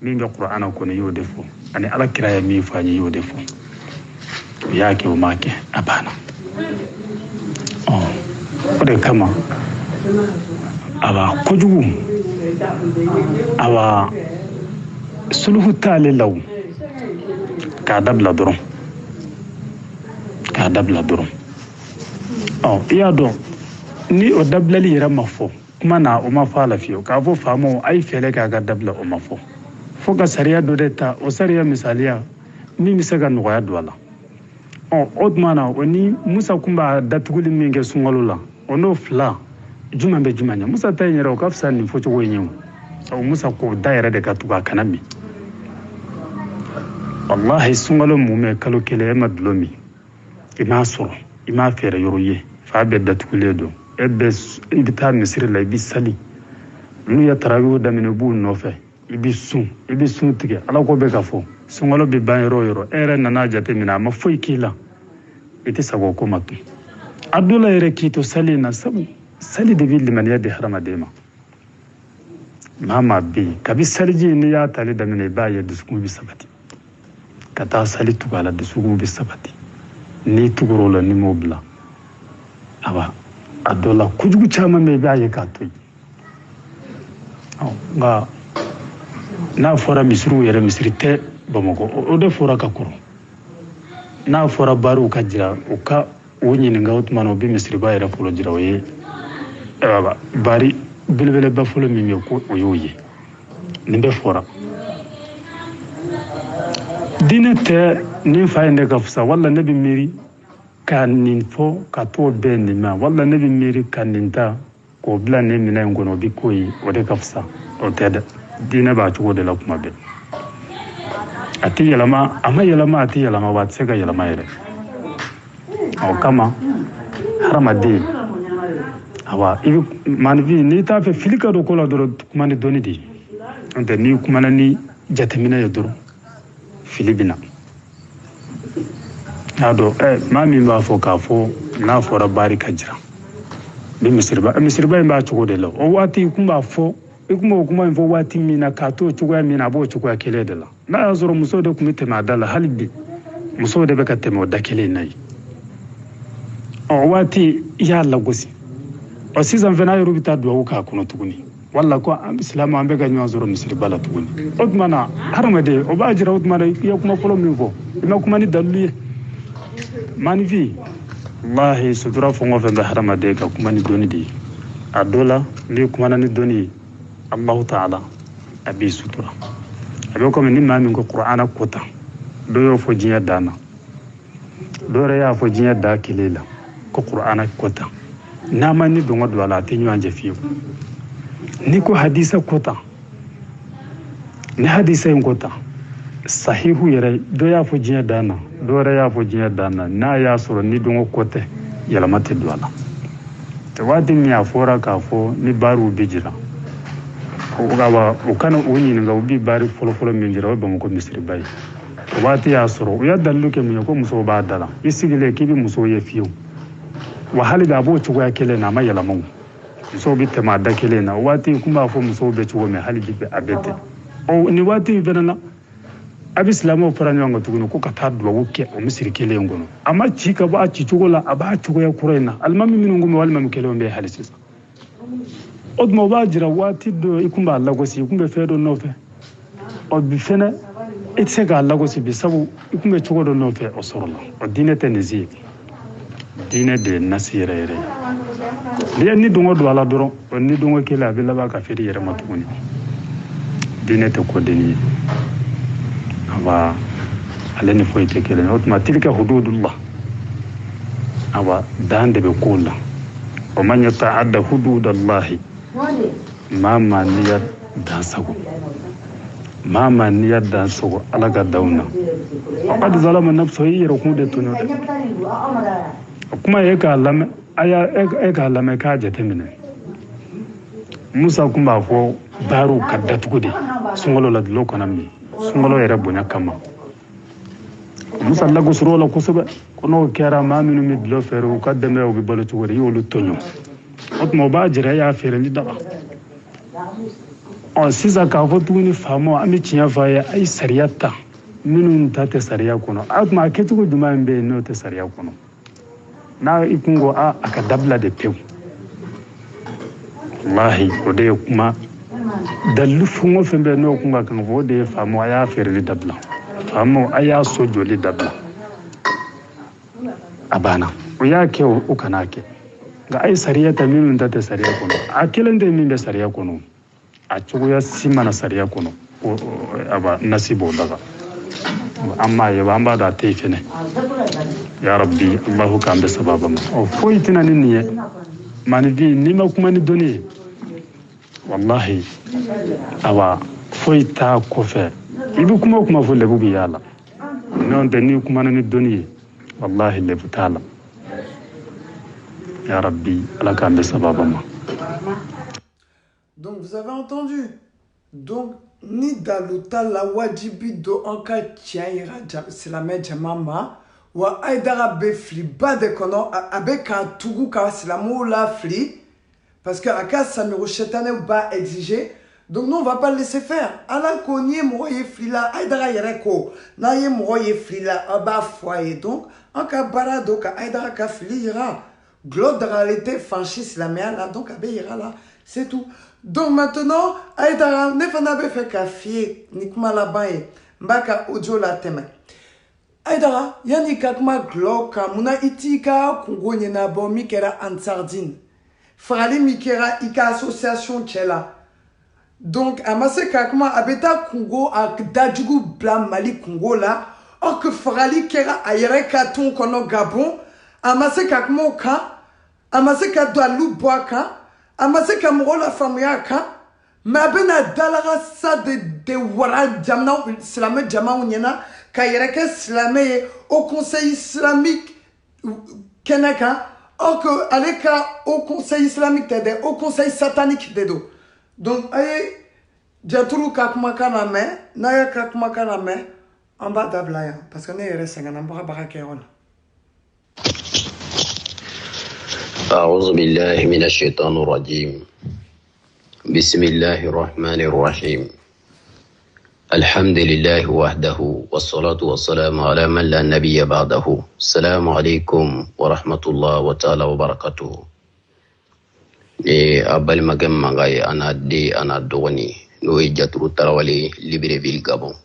mi me qur'ana kono yo de fo ani ala kira ya mi fani yo de fo ya ke o ma ke abana o de kama aba kojugu aba sulhu tale law ka dabla doron iya do ni o dablali yara mafo kuma na o mafa lafiyo ka fo famo ai fele ka ga dabla o mafo fo ka sariya do deta o sariya misaliya ni misaga no ya dwala odmana oni musa kumba datuguli minge sungalola ono fla juma be jumanya musa taynyera o kafsa ni fo chogo nyew so musa ko daira de katuga kanami wallahi sungalo mume kalo kele madlomi ima soro ima fere yoroye fa be datugule do ebe ibita misiri la ibi sali lu ya tarawiwo damine bu nofe ibi sun tige ala ko be ka fo sungalo be ban yoro ere nana jate mina ma foi kila ite sago ko matu abdullah ere kito sali na sabu sali de bil man yadi harama dema mama bi kabi salji ni ya tali damine ba ya dusku bi sabati kata sali tugala dusku bi sabati ni tugoro la ni mobla aba a dɔ la kojugu caman bɛ yen i b'a ye k'a to yen nka n'a fɔra misiriw yɛrɛ misiri tɛ Bamakɔ o de fɔra ka kɔrɔ n'a fɔra bariw ka jira u ka o ɲininka o tuma na u bɛ misiriba yɛrɛ fɔlɔ jira o ye bari belebeleba fɔlɔ min bɛ ko o y'o ye nin bɛɛ fɔra diinɛ tɛ nin fa ye ne ka fisa wala ne bɛ miiri ka nin fɔ ka t'o bɛɛ nin mɛn wala ne bɛ miiri ka nin ta k'o bila ne minɛ in kɔnɔ o bɛ k'o ye o de ka fisa o tɛ dɛ diinɛ b'a cogo de la kuma bɛɛ a tɛ yɛlɛma a ma yɛlɛma a tɛ yɛlɛma wa a tɛ se ka yɛlɛma yɛrɛ o kama hadamaden awa i bɛ maanifin n'i t'a fɛ fili ka don ko la dɔrɔn kuma ni dɔnni de ye n'o tɛ n'i kumana ni jateminɛ ye dɔrɔn fili bɛ na n'a dɔn maa min b'a fɔ k'a fɔ n'a fɔra baari ka jira bɛ misiriba in b'a cogo de la o waati i kun b'a fɔ i kun b'o kuma in fɔ waati min na k'a to cogoya min na a b'o cogoya kelen de la n'a y'a sɔrɔ musow de tun bɛ tɛmɛ a da la hali bi musow de bɛ ka tɛmɛ o da kelen in na yen o waati i y'a lagosi sisan fana yɛrɛ bɛ taa duwawu k'a kɔnɔ tuguni wala ko silamɛ an bɛ ka ɲɔgɔn sɔrɔ misiriba la tuguni o tuma na hadamaden o b'a jira o tuma na i ye kuma fɔlɔ min fɔ i ma kuma ni dalilu ye maanifin wallahi sutura fɛn o fɛn bɛ hadamaden ka kuma ni dɔnni de ye a dɔ la n'i kumana ni dɔnni ye Allahu ta'ala a b'i sutura a bɛ komi ni maa min ko Kur'ana kota dɔ y'o fɔ diɲɛ dan na dɔ yɛrɛ y'a fɔ diɲɛ da kelen la ko Kur'ana kota n'a ma ni dɔngɔ don a la a tɛ ɲɔgɔn jɛ fiyewu ni ko hadisa kota ni hadisa in kota sahihu yɛrɛ dɔ y'a fɔ diɲɛ dan na dɔ yɛrɛ y'a fɔ diɲɛ dan na n'a y'a sɔrɔ ni dɔngɔ ko tɛ yɛlɛma tɛ don a la te waati min a fɔra k'a fɔ ni baariw bɛ jira u kana o ɲininka u bɛ baari fɔlɔfɔlɔ min jira o ye Bamakɔ misiriba ye o waati y'a sɔrɔ u y'a dalilu kɛ mun ye ko musow b'a da la i sigilen k'i bɛ musow ye fiyewu wa hali bi a b'o cogoya kelen na a ma yɛlɛma o musow bɛ tɛmɛ a da kelen na o waati kun b'a fɔ musow bɛ cogo min hali bi a bɛ ten nin waati in fana na a bɛ silamɛw fara ɲɔgɔn kan tuguni ko ka taa duwawu kɛ o misiri kelen in kɔnɔ a ma ci ka bɔ a ci cogo la a b'a cogoya kura in na alimami minnu kun bɛ walima kelenw bɛ hali sisan o tuma o b'a jira waati dɔ i kun b'a lagosi i kun bɛ fɛn dɔ nɔfɛ bi fɛnɛ i tɛ se k'a lagosi bi sabu i kun bɛ cogo dɔ nɔfɛ o sɔrɔla o diinɛ tɛ nin si ye diinɛ de ye nasi yɛrɛ yɛrɛ ye n'i ye ni dɔngɔ don a la dɔrɔn o ni dɔngɔ kelen a bɛ laban ka feere yɛrɛ ma tuguni diinɛ tɛ kodenni ye awa ale ni foyi tɛ kelen ye o tuma tilka hududullah awa dan de bɛ kow la wa man yata'adda hududallahi maa maa n'i ya dan sago maa maa n'i ya dan sago ala ka danw na faqad zalama nafsahu i yɛrɛ kun de tunu dɛ o kuma ye k'a lamɛn e k'a lamɛn k'a jateminɛ Musa kun b'a fɔ baariw ka datugu de sunkalo la dulɔ kɔnɔ min sunkalo yɛrɛ bonya kama Musa lagosir'o la kosɛbɛ ko n'o kɛra maa minnu bɛ dulɔ feere u ka denbayaw bɛ balo cogo di i y'olu tɔɲɔ o tuma o b'a jira e y'a feereli daga sisan k'a fɔ tuguni faamaw an bɛ tiɲɛ fɔ a ye a ye sariya ta minnu ta tɛ sariya kɔnɔ o tuma a kɛcogo jumɛn bɛ yen n'o tɛ sariya kɔnɔ n'a i kun ko a ka dabila de pewu wallahi o de ye kuma dalilu fɛn o fɛn bɛ n'o kun ka kan fɔ o de ye faamaw a y'a feereli dabila faamaw a y'a so joli dabila a banna o y'a kɛ o kana kɛ nka a ye sariya ta minnu ta tɛ sariya kɔnɔ a kelen tɛ min bɛ sariya kɔnɔ a cogoya si mana sariya kɔnɔ nasi b'o daga an m'a ye an b'a dɔn a tɛ yen fɛnɛ ya rabbi Allahu k'an bɛ sababa ma foyi tɛna ni nin ye maanifin n'i ma kuma ni dɔnni ye wallahi awa foyi t'a kɔfɛ i bɛ kuma o kuma fɔ lebu bɛ y'a la n'o tɛ n'i kumana ni dɔnni ye wallahi lebu t'a la ya rabbi ala k'an bɛ sababa ma. Donc vous avez entendu. Donc ni daluta la wajibi do anka tiaira silame jamama wa aidara be fli ba de kono abe kan tugu ka silamu la fli parce que aka samiro chetane ba exiger. Donc nous on va pas le laisser faire. Ala ko ni moye fli la aidara yereko na ye moye fli la aba foyer donc anka barado ka aidara ka fli ira Gloire de réalité, franchise la mer là, donc Abe ira là, c'est tout. Donc maintenant, Aïdara, ne fanabe fait qu'à fier, nikma la baye, mbaka audio la teme. Aïdara, yani kakma gloka, muna itika, kungo nyena bo, mikera ansardine. Frali mikera ika association tchela. Donc, amase kakma, abeta kungo, ak dajugu blam mali kungo la, or que frali kera ayere katon kono Gabon, amase kakmo ka, amase ka doualou boaka, amase ka moro la famille ka, mais abena dalara sa de wara jamna islamé jama unyena, ka yere ke islamé au conseil islamique keneka, or que aleka au conseil islamique t'aide, au conseil satanique dedo. Donc, aye, jaturu kakma kana me, naya kakma kana me, en bas d'ablaya, parce qu'on est resté en bas barakeron. أعوذ بالله من الشيطان الرجيم بسم الله الرحمن الرحيم الحمد لله وحده والصلاة والسلام على من لا نبي بعده السلام عليكم ورحمة الله تعالى وبركاته أبل مجمع غاي أنا دي أنا دوني نوي جاترو تراولي Libreville Gabon.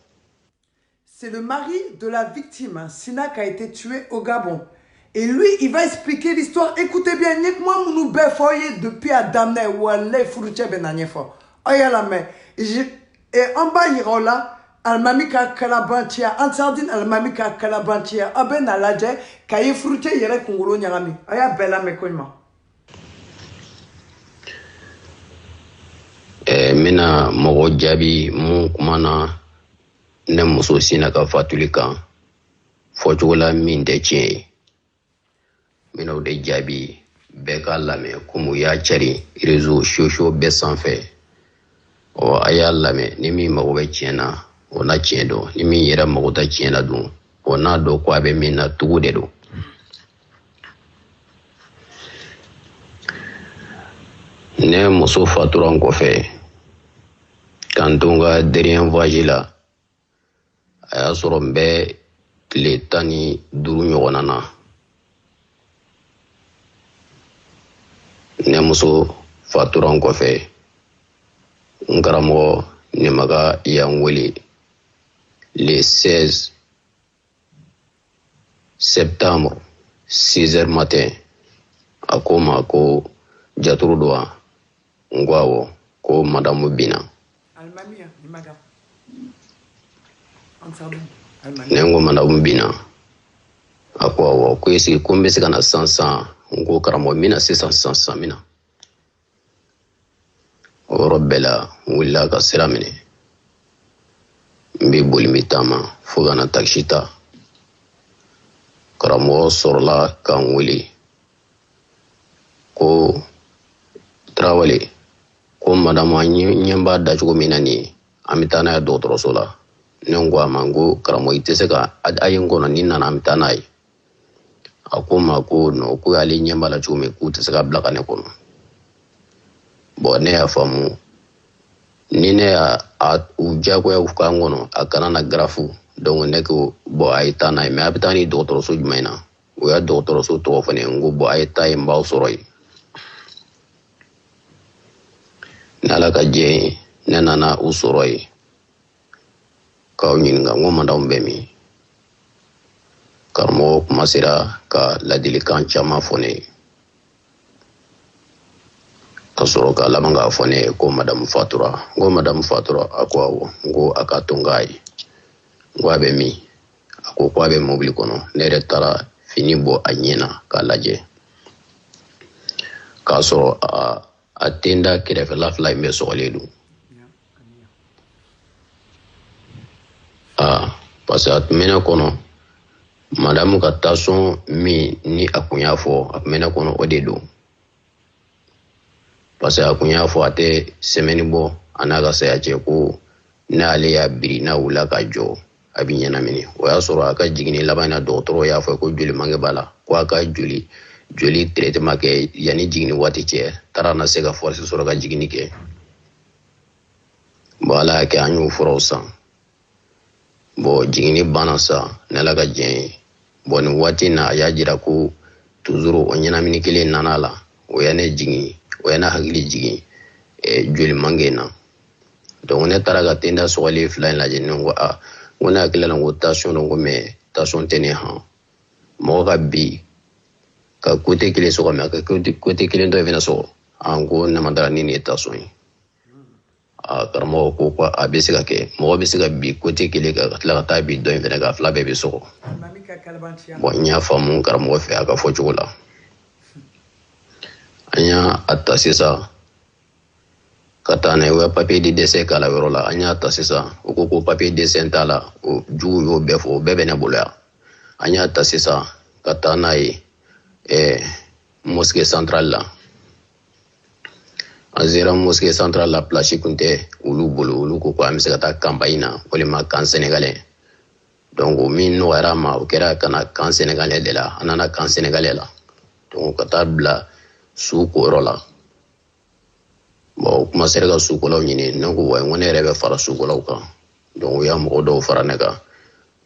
C'est le mari de la victime, Sina, qui a été tué au Gabon. Et lui, il va expliquer l'histoire. Écoutez bien, n'y a que moi, mon foyer depuis Adamne, ou les fruitiers benanyefo. Oya la main. Et en bas, il y a là, Almamika Kalabantia, Ansardine Almamika Kalabantia, Aben Aladje, Kaye fruitier, yere Kungolo Nyarami. Oya bella me koima. Mina mogo jabi mun kumana ne muso sina ka fatuli kan fɔcogola min tɛ tiɲɛ ye mina o de jaabi bɛɛ ka lamɛn komi y'a cari réseau sociaux bɛɛ sanfɛ a y'a lamɛn ni min mago bɛ tiɲɛ na o na tiɲɛ dɔn ni min yɛrɛ mago tɛ tiɲɛ na dun o n'a dɔn ko a bɛ min na tugu de don ne muso fatura n kɔfɛ kan to n ka dernier voyage la a y'a sɔrɔ n bɛ tile 15 ɲɔgɔnna na ne muso fatura n kɔfɛ n karamɔgɔ Nemaga y'an wele le 16 septembre 6h matin a ko ma ko jaturu do wa n ko awɔ ko madamu bina ne ko madamu bina a ko awɔ ko est-ce que ko n bɛ se ka na sisan n ko karamɔgɔ n bɛna sisan mina o yɔrɔ bɛɛ la n wulila ka sira minɛ n bɛ boli n bɛ taama fo ka na takisi ta karamɔgɔ sɔrɔla ka n wele ko Tarawele ko madamu an ɲɛ b'a da cogo min na nin an bɛ taa n'a ye dɔgɔtɔrɔso la ne ko a ma n ko karamɔgɔ i tɛ se ka a ye n kɔnɔ ni nana an bɛ taa n'a ye a ko n ma ko non ko ale ɲɛ b'a la cogo min k'u tɛ se ka bila ka ne kɔnɔ bon ne y'a faamu ni ne y'a u diyagoya k'an kɔnɔ a kana na garafu donc ne ko bon a ye taa n'a ye mais a bɛ taa ni dɔgɔtɔrɔso jumɛn na o y'a dɔgɔtɔrɔso tɔgɔ fɔ ne ye n ko bon a ye taa ye n b'aw sɔrɔ yen n'ala ka jɛ ye ne nana u sɔrɔ yen k'aw ɲininka n ko madamu bɛ min karamɔgɔ kumasera ka ladilikan caman fɔ ne ye ka sɔrɔ ka laban k'a fɔ ne ye ko madamu fatura n ko madamu fatura a ko awɔ n ko a ka to n k'a ye n ko a bɛ min a ko a bɛ mobili kɔnɔ ne yɛrɛ taara fini bɔ a ɲɛ na k'a lajɛ k'a sɔrɔ a tenda kɛrɛfɛla fila in bɛɛ sɔgɔlen don parce que a tun bɛ ne kɔnɔ madamu ka tansɔn min ni a kun y'a fɔ a tun bɛ ne kɔnɔ o de don parce que a kun y'a fɔ a tɛ sɛmɛni bɔ a n'a ka saya cɛ ko n'ale y'a biri n'a wulila ka jɔ a bɛ ɲɛnamini o y'a sɔrɔ a ka jiginni laban na dɔgɔtɔrɔ y'a fɔ ko joli mange b'a la ko a ka joli traitement kɛ yanni jiginni waati cɛ taara na se ka force sɔrɔ ka jiginni kɛ bon ala y'a kɛ an y'o furaw san bon jiginni banna sa n'ala ka jɛn ye bon nin waati na a y'a jira ko toujours o ɲɛnamini kelen nana la o ya ne jigin o ya ne hakili jigin joli mange na donc ne taara ka tenda sɔgɔli fila in lajɛ ne ko a ko ne hakili la ko tension don ko mais tension tɛ ne han mɔgɔ ka bi ka côté kelen sɔgɔ mais ka côté kelen dɔ fɛnɛ sɔgɔ an ko ne ma dara ni ne tension ye karamɔgɔ ko a bɛ se ka kɛ mɔgɔ bɛ se ka bi côté kelen ka tila ka taa bi dɔ in fɛnɛ ka fila bɛɛ bɛ sɔgɔ bon n y'a faamu karamɔgɔ fɛ a ka fɔ cogo la an y'a ta sisan ka taa n'a ye o ye papier de décès k'a la yɔrɔ la an y'a ta sisan o ko papier décès t'a la o jugu y'o bɛɛ fɔ o bɛɛ bɛ ne bolo yan an y'a ta sisan ka taa n'a ye mosquée centrale la an sera mosquée centrale la place kun tɛ olu bolo olu ko an bɛ se ka taa campagne na walima kan sénégalais donc min nɔgɔyara a ma o kɛra ka na kan sénégalais de la an nana kan sénégalais la donc ka taa bila su koyɔrɔ la bon o kuma sera ka sukolaw ɲini ne ko wa n ko ne yɛrɛ bɛ fara sukolaw kan donc o y'a mɔgɔ dɔw fara ne kan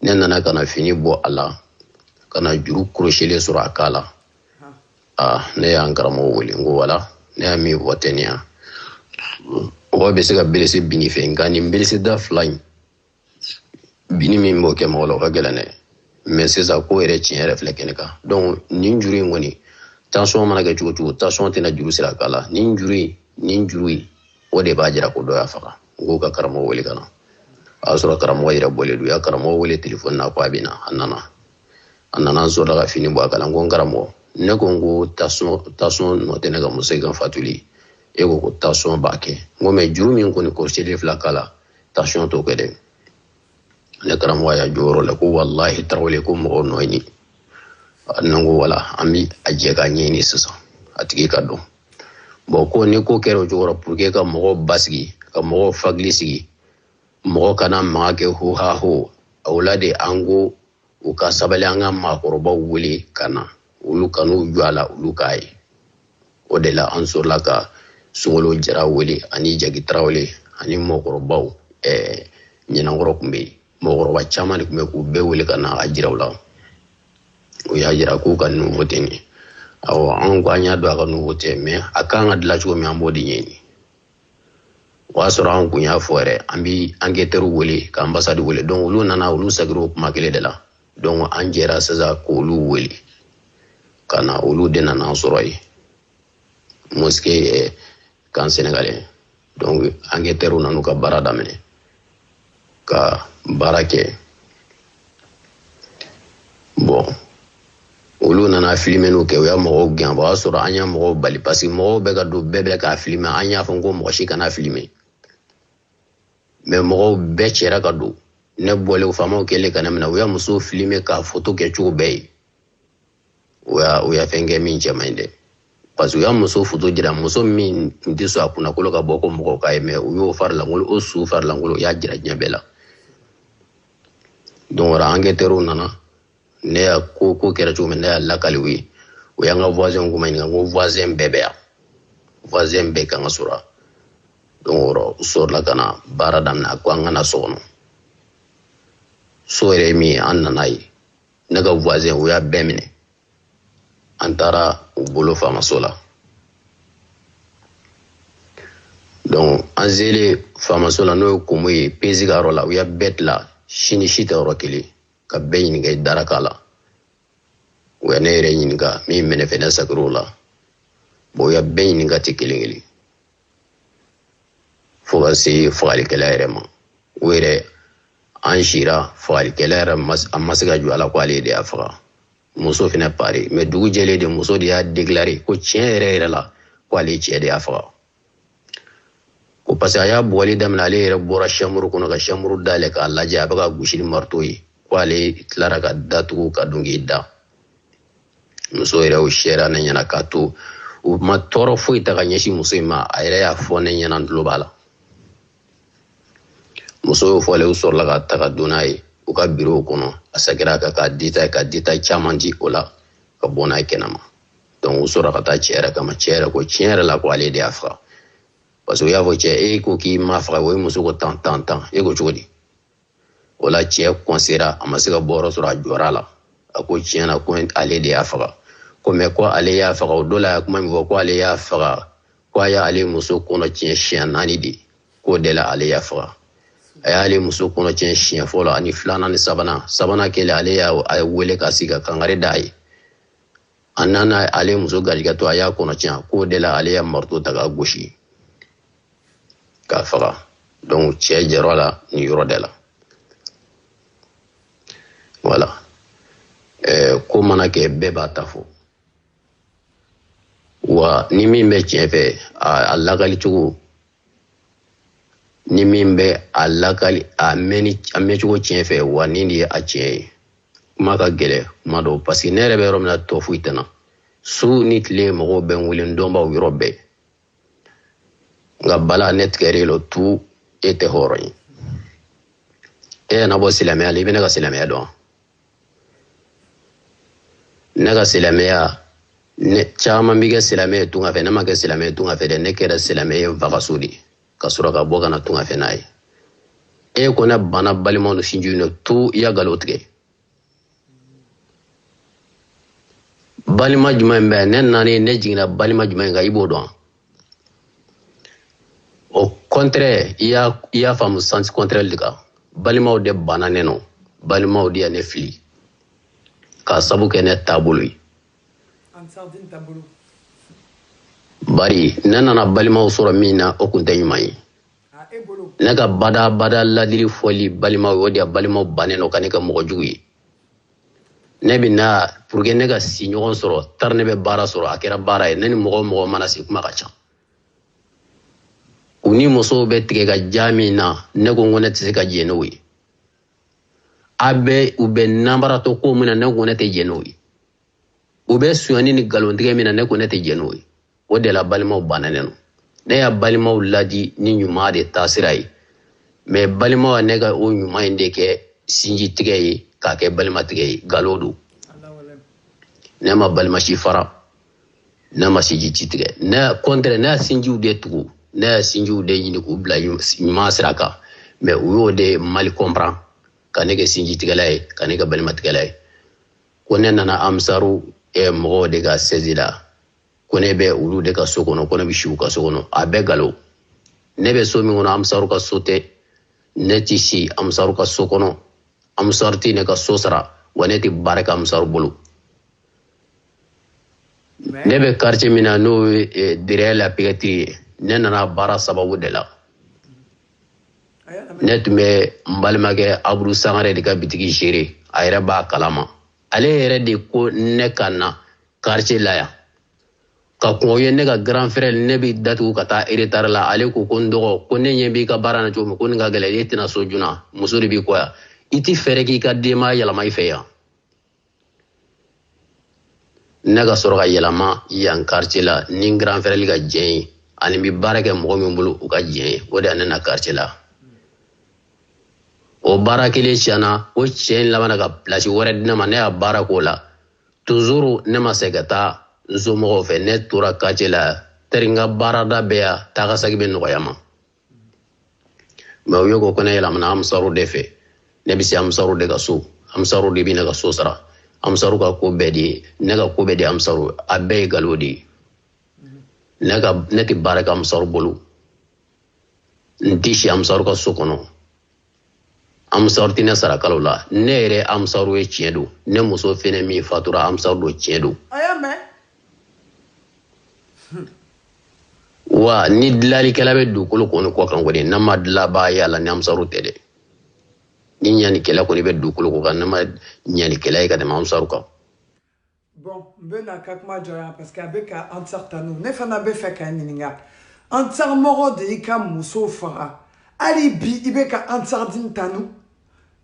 ne nana ka na fini bɔ a la ka na juru koroselen sɔrɔ a kan la ne y'an karamɔgɔ wele n ko wala ne y'a min fɔ tɛ nin yan mɔgɔ bɛ se ka berese bini fɛ nka nin berese da fila in bini min b'o kɛ mɔgɔ la o ka gɛlɛn dɛ mais sisan ko yɛrɛ tiɲɛ yɛrɛ filɛ kɛnɛ kan donc nin juru in kɔni tension mana kɛ cogo cogo tension tɛna juru sira k'a la nin juru in o de b'a jira ko dɔ y'a faga n k'o ka karamɔgɔ wele ka na a y'a sɔrɔ karamɔgɔ yɛrɛ bɔlen don u y'a karamɔgɔ wele telefɔni na ko a bɛ na a nana an sɔrɔla ka fini bɔ a kan n ko n karamɔgɔ ne ko n ko tension nɔ tɛ ne ka muso kan fatuli e ko tension b'a kɛ n ko mais juru min kɔni kɔrɔsiyɛlen fila k'a la tension t'o kɛ dɛ ne karamɔgɔ y'a jɔyɔrɔ la ko walahi tarawele ko mɔgɔ nɔ ye nin ne ko wala an bɛ a jɛ k'a ɲɛɲini sisan a tigi ka dɔn bon ko ni ko kɛra o cogo la pour que ka mɔgɔw basigi ka mɔgɔw fagili sigi mɔgɔ kana maga kɛ ho ha ho o la de an ko u ka sabali an ka maakɔrɔbaw wele ka na olu kan'u jɔ a la olu k'a ye o de la an sɔrɔla ka Sungolo Jara wele ani Jagi Tarawele ani mɔgɔkɔrɔbaw ɲɛnankɔrɔ tun bɛ yen mɔgɔkɔrɔba caman de tun bɛ k'u bɛɛ wele ka na a jira u la o y'a jira k'u ka nouveauté nin awɔ an ko an y'a dɔn a ka nouveauté mais a kan ka dilan cogo min an b'o de ɲɛɲini o y'a sɔrɔ an kun y'a fɔ yɛrɛ an bɛ enquêteur wele ka ambassade wele donc olu nana olu sagiro kuma kelen de la donc an jɛra sisan k'olu wele ka na olu de nana an sɔrɔ yen mosquée kan sénégalais donc enquêteur nanu ka baara daminɛ ka baara kɛ bon olu nana filmer n'o kɛ o y'a mɔgɔw gɛn o y'a sɔrɔ an y'a mɔgɔw bali parce que mɔgɔw bɛ ka don bɛɛ bɛ k'a filmer an y'a fɔ ko mɔgɔ si kana filmer mais mɔgɔw bɛɛ cɛra ka don ne bɔlen faamaw kɛlen ka ne minɛ u y'a muso filmer ka photo kɛ cogo bɛɛ ye o y'a fɛn kɛ min cɛ man ɲi dɛ parce que u y'a muso photo jira muso min tun tɛ sɔn a kunnakolo ka bɔ ko mɔgɔw k'a ye mais u y'o farilankolo o su farilankolo u y'a jira diɲɛ bɛɛ la donc ola enquêteur nana ne y'a ko kɛra cogo min ne y'a lakali u ye o y'an ka voisin kuma ɲininka ko voisin bɛɛ bɛ yan voisin bɛɛ kan ka sɔrɔ donc o sɔrɔla ka na baara daminɛ a ko an kana so kɔnɔ so yɛrɛ min ye an nana ye ne ka voisin o y'a bɛɛ minɛ an taara u bolo faamaso la donc an selen faamaso la n'o ye komo ye pesi ka yɔrɔ la u y'a bɛɛ tila sini si tɛ yɔrɔ kelen ka bɛɛ ɲininka i daraka la u ya ne yɛrɛ ɲininka min minɛ fɛ ne sagiro la bon u ya bɛɛ ɲininka tɛ kelen kelen fo ka se fagalikɛla yɛrɛ ma o yɛrɛ an sira fagalikɛla yɛrɛ a ma se ka jɔ a la ko ale de y'a faga muso fɛnɛ pari mais dugu jɛlen de muso de y'a déclaré ko tiɲɛ yɛrɛ yɛrɛ la ko ale cɛ de y'a faga ko parce que a y'a bɔli daminɛ ale yɛrɛ bɔra chambre kɔnɔ ka chambre dayɛlɛ k'a lajɛ a bɛ ka gosi ni marteau ye ko ale tilara ka datugu ka don k'i da muso yɛrɛ o sɛra ne ɲɛna k'a to u ma tɔɔrɔ foyi ta ka ɲɛsin muso in ma a yɛrɛ y'a fɔ ne ɲɛna n tulo b'a la muso y'o fɔlen u sɔrɔla ka ta ka don n'a ye u ka bureau kɔnɔ a segira ka détail caman di o la ka bɔ n'a ye kɛnɛma donc u sɔrɔ ka taa cɛ yɛrɛ kama cɛ yɛrɛ ko tiɲɛ yɛrɛ la ko ale de y'a faga parce que u y'a fɔ cɛ e ko k'i ma faga o ye muso ko tan e ko cogo di o la cɛ kɔnsera a ma se ka bɔ yɔrɔ sɔrɔ a jɔra la a ko tiɲɛ na ko ale de y'a faga comme quoi ale y'a faga o dɔ la kuma min fɔ ko ale y'a faga ko a y'ale muso kɔnɔ tiɲɛ siɲɛ 4 de k'o de la ale y'a faga a y'ale muso kɔnɔ tiɲɛ siɲɛ fɔlɔ ani 2nan ni 3nan kɛlen ale y'a wele ka sigi ka kangari d'a ye a nana ale muso garijɛgɛ to a y'a kɔnɔ tiɲɛ k'o de la ale y'a marito ta k'a gosi k'a faga donc cɛ jɛrɔ la nin yɔrɔ de la voilà ko mana kɛ bɛɛ b'a ta fɔ wa ni min bɛ tiɲɛ fɛ a lagali cogo ni min bɛ a lagali a mɛn cogo tiɲɛ fɛ wa ni de ye a tiɲɛ ye kuma ka gɛlɛ kuma dɔw parce que ne yɛrɛ bɛ yɔrɔ min na tɔ foyi tɛ na su ni tile mɔgɔw bɛ n wele n dɔnbaw yɔrɔ bɛɛ nka bala ne tigɛrɛ lo tu e tɛ hɔrɔn ye e yɛrɛ na bɔ silamɛya la i bɛ ne ka silamɛya dɔn ne ka silamɛya ne caman bi kɛ silamɛ tunga fɛ ne ma kɛ silamɛ tunga fɛ dɛ ne kɛra silamɛ vagaso de ka sɔrɔ ka bɔ ka na tunga fɛ n'a ye e ko ne bana balimaw no sinju no tu i ya galo tigɛ balima jumɛn bɛ ne nani ne jiginna balima jumɛn kan i b'o dɔn o contraire i y'a faamu sens contraire de kan balimaw de bana ne no balimaw de ya ne fili ka sabu kɛ ne taabolo ye bari ne nana balimaw sɔrɔ min na o kun tɛ ɲuman ye ne ka bada ladiri fɔli balimaw o de ya balimaw bannen no ka ne ka mɔgɔ jugu ye ne bɛ na pour que ne ka si ɲɔgɔn sɔrɔ tari ne bɛ baara sɔrɔ a kɛra baara ye ne ni mɔgɔ mana se kuma ka ca u ni musow bɛ tigɛ ka ja min na ne ko ne tɛ se ka jɛ n'o ye u bɛ nanbaratɔ ko min na ne ko ne tɛ jɛ n'o ye u bɛ sonyani ni nkalontigɛ min na ne ko ne tɛ jɛ n'o ye o de la balimaw bananen no ne y'a balimaw ladi ni ɲuman de taasira ye mais balimaw ya ne ka o ɲuman in de kɛ sinji tigɛ ye k'a kɛ balima tigɛ ye galo do ne ma balima si fara ne ma sinji ci tigɛ ne contraire ne ya sinjiw de tugu ne ya sinjiw de ɲini k'u bila ɲuman sira kan mais u y'o de mal comprendre ka ne kɛ sinji tigɛla ye ka ne kɛ balima tigɛla ye ko ne nana amsaru mɔgɔw de ka saisie la ko ne bɛ olu de ka so kɔnɔ ko ne bɛ si u ka so kɔnɔ a bɛɛ galo ne bɛ so min kɔnɔ amsaru ka so tɛ ne tɛ si amsaru ka so kɔnɔ amsaru tɛ ne ka so sara wa ne tɛ baara kɛ amsaru bolo ne bɛ quartier min na n'o ye derrière la Piguetire ye ne nana baara sababu de la ne tun bɛ n balimakɛ Abudu Sangare de ka bitigi gérer a yɛrɛ b'a kalama ale yɛrɛ de ko ne ka na quartier la yan ka kɔn ye ne ka grand frère ne bɛ datugu ka taa retard la ale ko n dɔgɔ ko ne ɲɛ b'i ka baara na cogo min ko nin ka gɛlɛn e tɛna so joona muso de b'i kɔ yan i ti fɛɛrɛ k'i ka denbaya yɛlɛma i fɛ yan ne ka sɔrɔ ka yɛlɛma yan quartier la ni grand frère ka jɛn ye ani n bɛ baara kɛ mɔgɔ min bolo u ka jɛn ye o de ya ne na quartier la o baara kelen tiɲɛna o cɛ in laban ka place wɛrɛ di ne ma ne y'a baara k'o la toujours ne ma se ka taa n somɔgɔw fɛ ne tora quartier la tari n ka baarada bɛɛ yan tagasagi bɛ nɔgɔya ma mais u ye ko ne yɛlɛmana amsaru de fɛ ne bɛ se amsaru de ka so amsaru de bɛ ne ka so sara amsaru ka ko bɛɛ de ye ne ka ko bɛɛ de ye amsaru a bɛɛ ye nkalon de ye ne tɛ baara kɛ amsaru bolo n tɛ si amsaru ka so kɔnɔ amsaru tɛ ne sara kalo la ne yɛrɛ amsaru ye tiɲɛ don ne muso fɛnɛ min fatura amsaru don tiɲɛ don wa ni dilanlikɛla bɛ dugukolo kɔni kɔ kan kɔni ne ma dilanbaa ye a la ni amsaru tɛ dɛ ni ɲanikɛla kɔni bɛ dugukolo kɔ kan ne ma ɲanikɛla ye ka tɛmɛ amsaru kan. Bon, n bɛ na ka kuma jɔ yan parce que a bɛ ka Ansar tanu ne fana bɛ fɛ ka ɲininka Ansar mɔgɔ de y'i ka muso faga hali bi i bɛ ka Ansar din tanu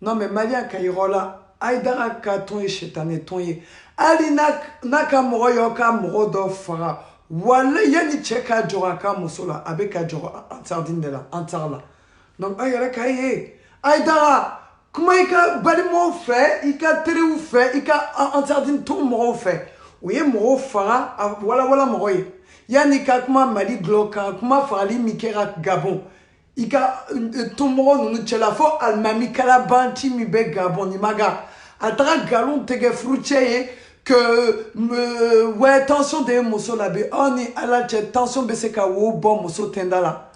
non mais maliyɛn ka yɔrɔ la Aidara ka tɔn ye sitani tɔn ye hali n'a ka mɔgɔ y'aw ka mɔgɔ dɔ faga wala yanni cɛ ka jɔ a ka muso la a bɛ ka jɔ Ansar din de la Ansar la donc a yɛrɛ k'a ye Aidara kuma i ka balimaw fɛ i ka teriw fɛ i ka Ansar din tɔn mɔgɔw fɛ u ye mɔgɔw faga a walawala mɔgɔ ye yanni ka kuma Mali gulɔ kan kuma fagali min kɛra Gabon i ka tɔnmɔgɔ ninnu cɛla fo alimami kalabanci min bɛ Gabon ni maga a taga nkalon tigɛ furucɛ ye que ouais tension de moso la be oni ala tension be se ka wo bon moso tendala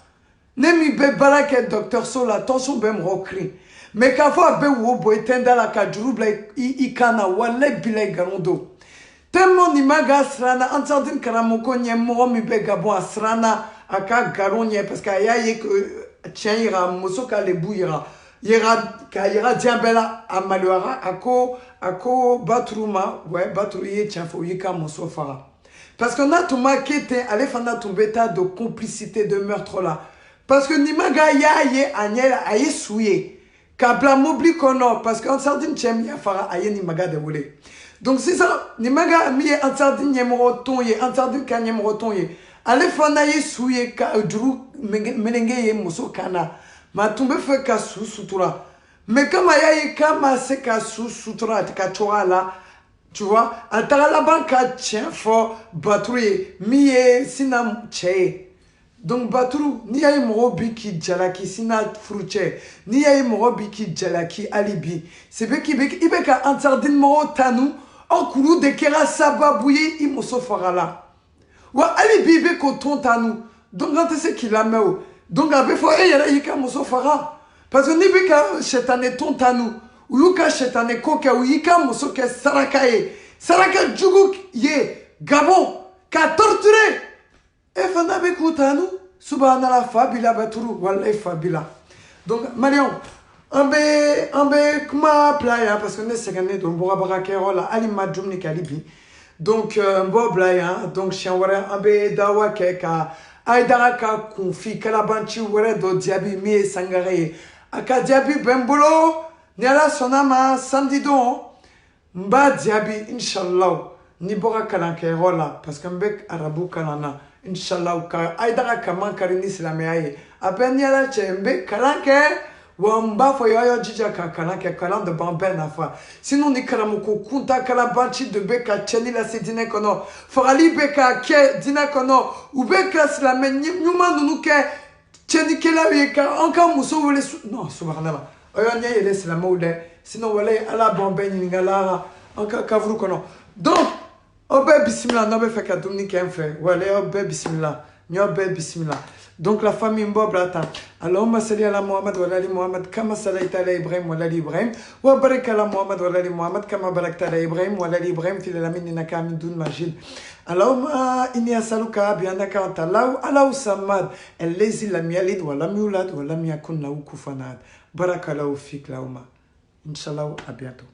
nemi be baraka docteur so la tension be mo kri mais ka fa be wo boy tendala ka juru bla ikana wala bilay garondo tellement ni maga srana antardin karamoko nyemo mi be gabo asrana aka garonye parce que ayaye que tien ira moso ka le bouira ira diambela amaluara ako batruma ouais batrouiller tien fo yika moso fara parce que na tuma kete ale fana tumbeta de complicité de meurtre là parce que ni maga yaye anyela aye souye kabla mobli kono parce que en sardine tiem ya fara aye ni maga de volé donc c'est ça ni maga mi en sardine nyemro tonye en sardine kanyemro tonye ale fana ye souye ka dru menenge ye moso kana ma tumbe fe ka sutura mais kama yaye kama se ka sutura ka chora là tu vois atara la banque tient fort batrouille miye sina che donc batrou ni yaye morobi ki jalaki sina fruche ni yaye morobi ki jalaki alibi c'est be ki ibeka antardin moro tanu en kulu de kera sababouye imoso farala wa alibi be ko ton tanu donc quand c'est qu'il la met donc abe fo e yara yika moso fara parce que ni bika shetane ton tanu uluka shetane koka yika moso ke saraka jugu ye gabon ka torturé e fana be ko tanu subhanallah fabila baturu wallahi fabila donc marion ambe kuma playa parce que ne segane don bora baraka rola ali majum ni kalibi donc mbo playa donc chianwara ambe dawa ke ka Aïdara ka konfi kalabanchi were do diabi mi sangare aka diabi bembolo niala sonama samdidon mba diabi inshallah ni boka kalanke rola parce que mbek arabu kalana inshallah ka Aïdara ka mankari ni islamiaye apen niala chembe kalanke wamba fo yoyo jija ka kalanke kalan de bamben afa sinon ni kalamuko kunta kalabanchi de beka cheni la sedine kono forali beka ke dina kono ou beka slame nyuma nunu ke cheni kela yeka anka muso wele non subhanallah oyo nya yele slame wele sinon wele ala bamben ngala anka kavru kono donc obe bismillah no be feka dumni kenfe wele obe bismillah nyobe bismillah. Donc la famille Mboblata. Allahumma salli ala Muhammad wa ali Muhammad kama sallaita ala Ibrahim wa ali Ibrahim wa barik ala Muhammad wa ali Muhammad kama barakta ala Ibrahim wa ali Ibrahim fil alamin innaka hamidun majid. Allahumma inni as'aluka bi annaka anta Allahu samad allazi lam yalid wa lam yulad wa lam yakun lahu kufuwan ahad. Barakallahu fik Allahumma. Inch'Allah, à bientôt.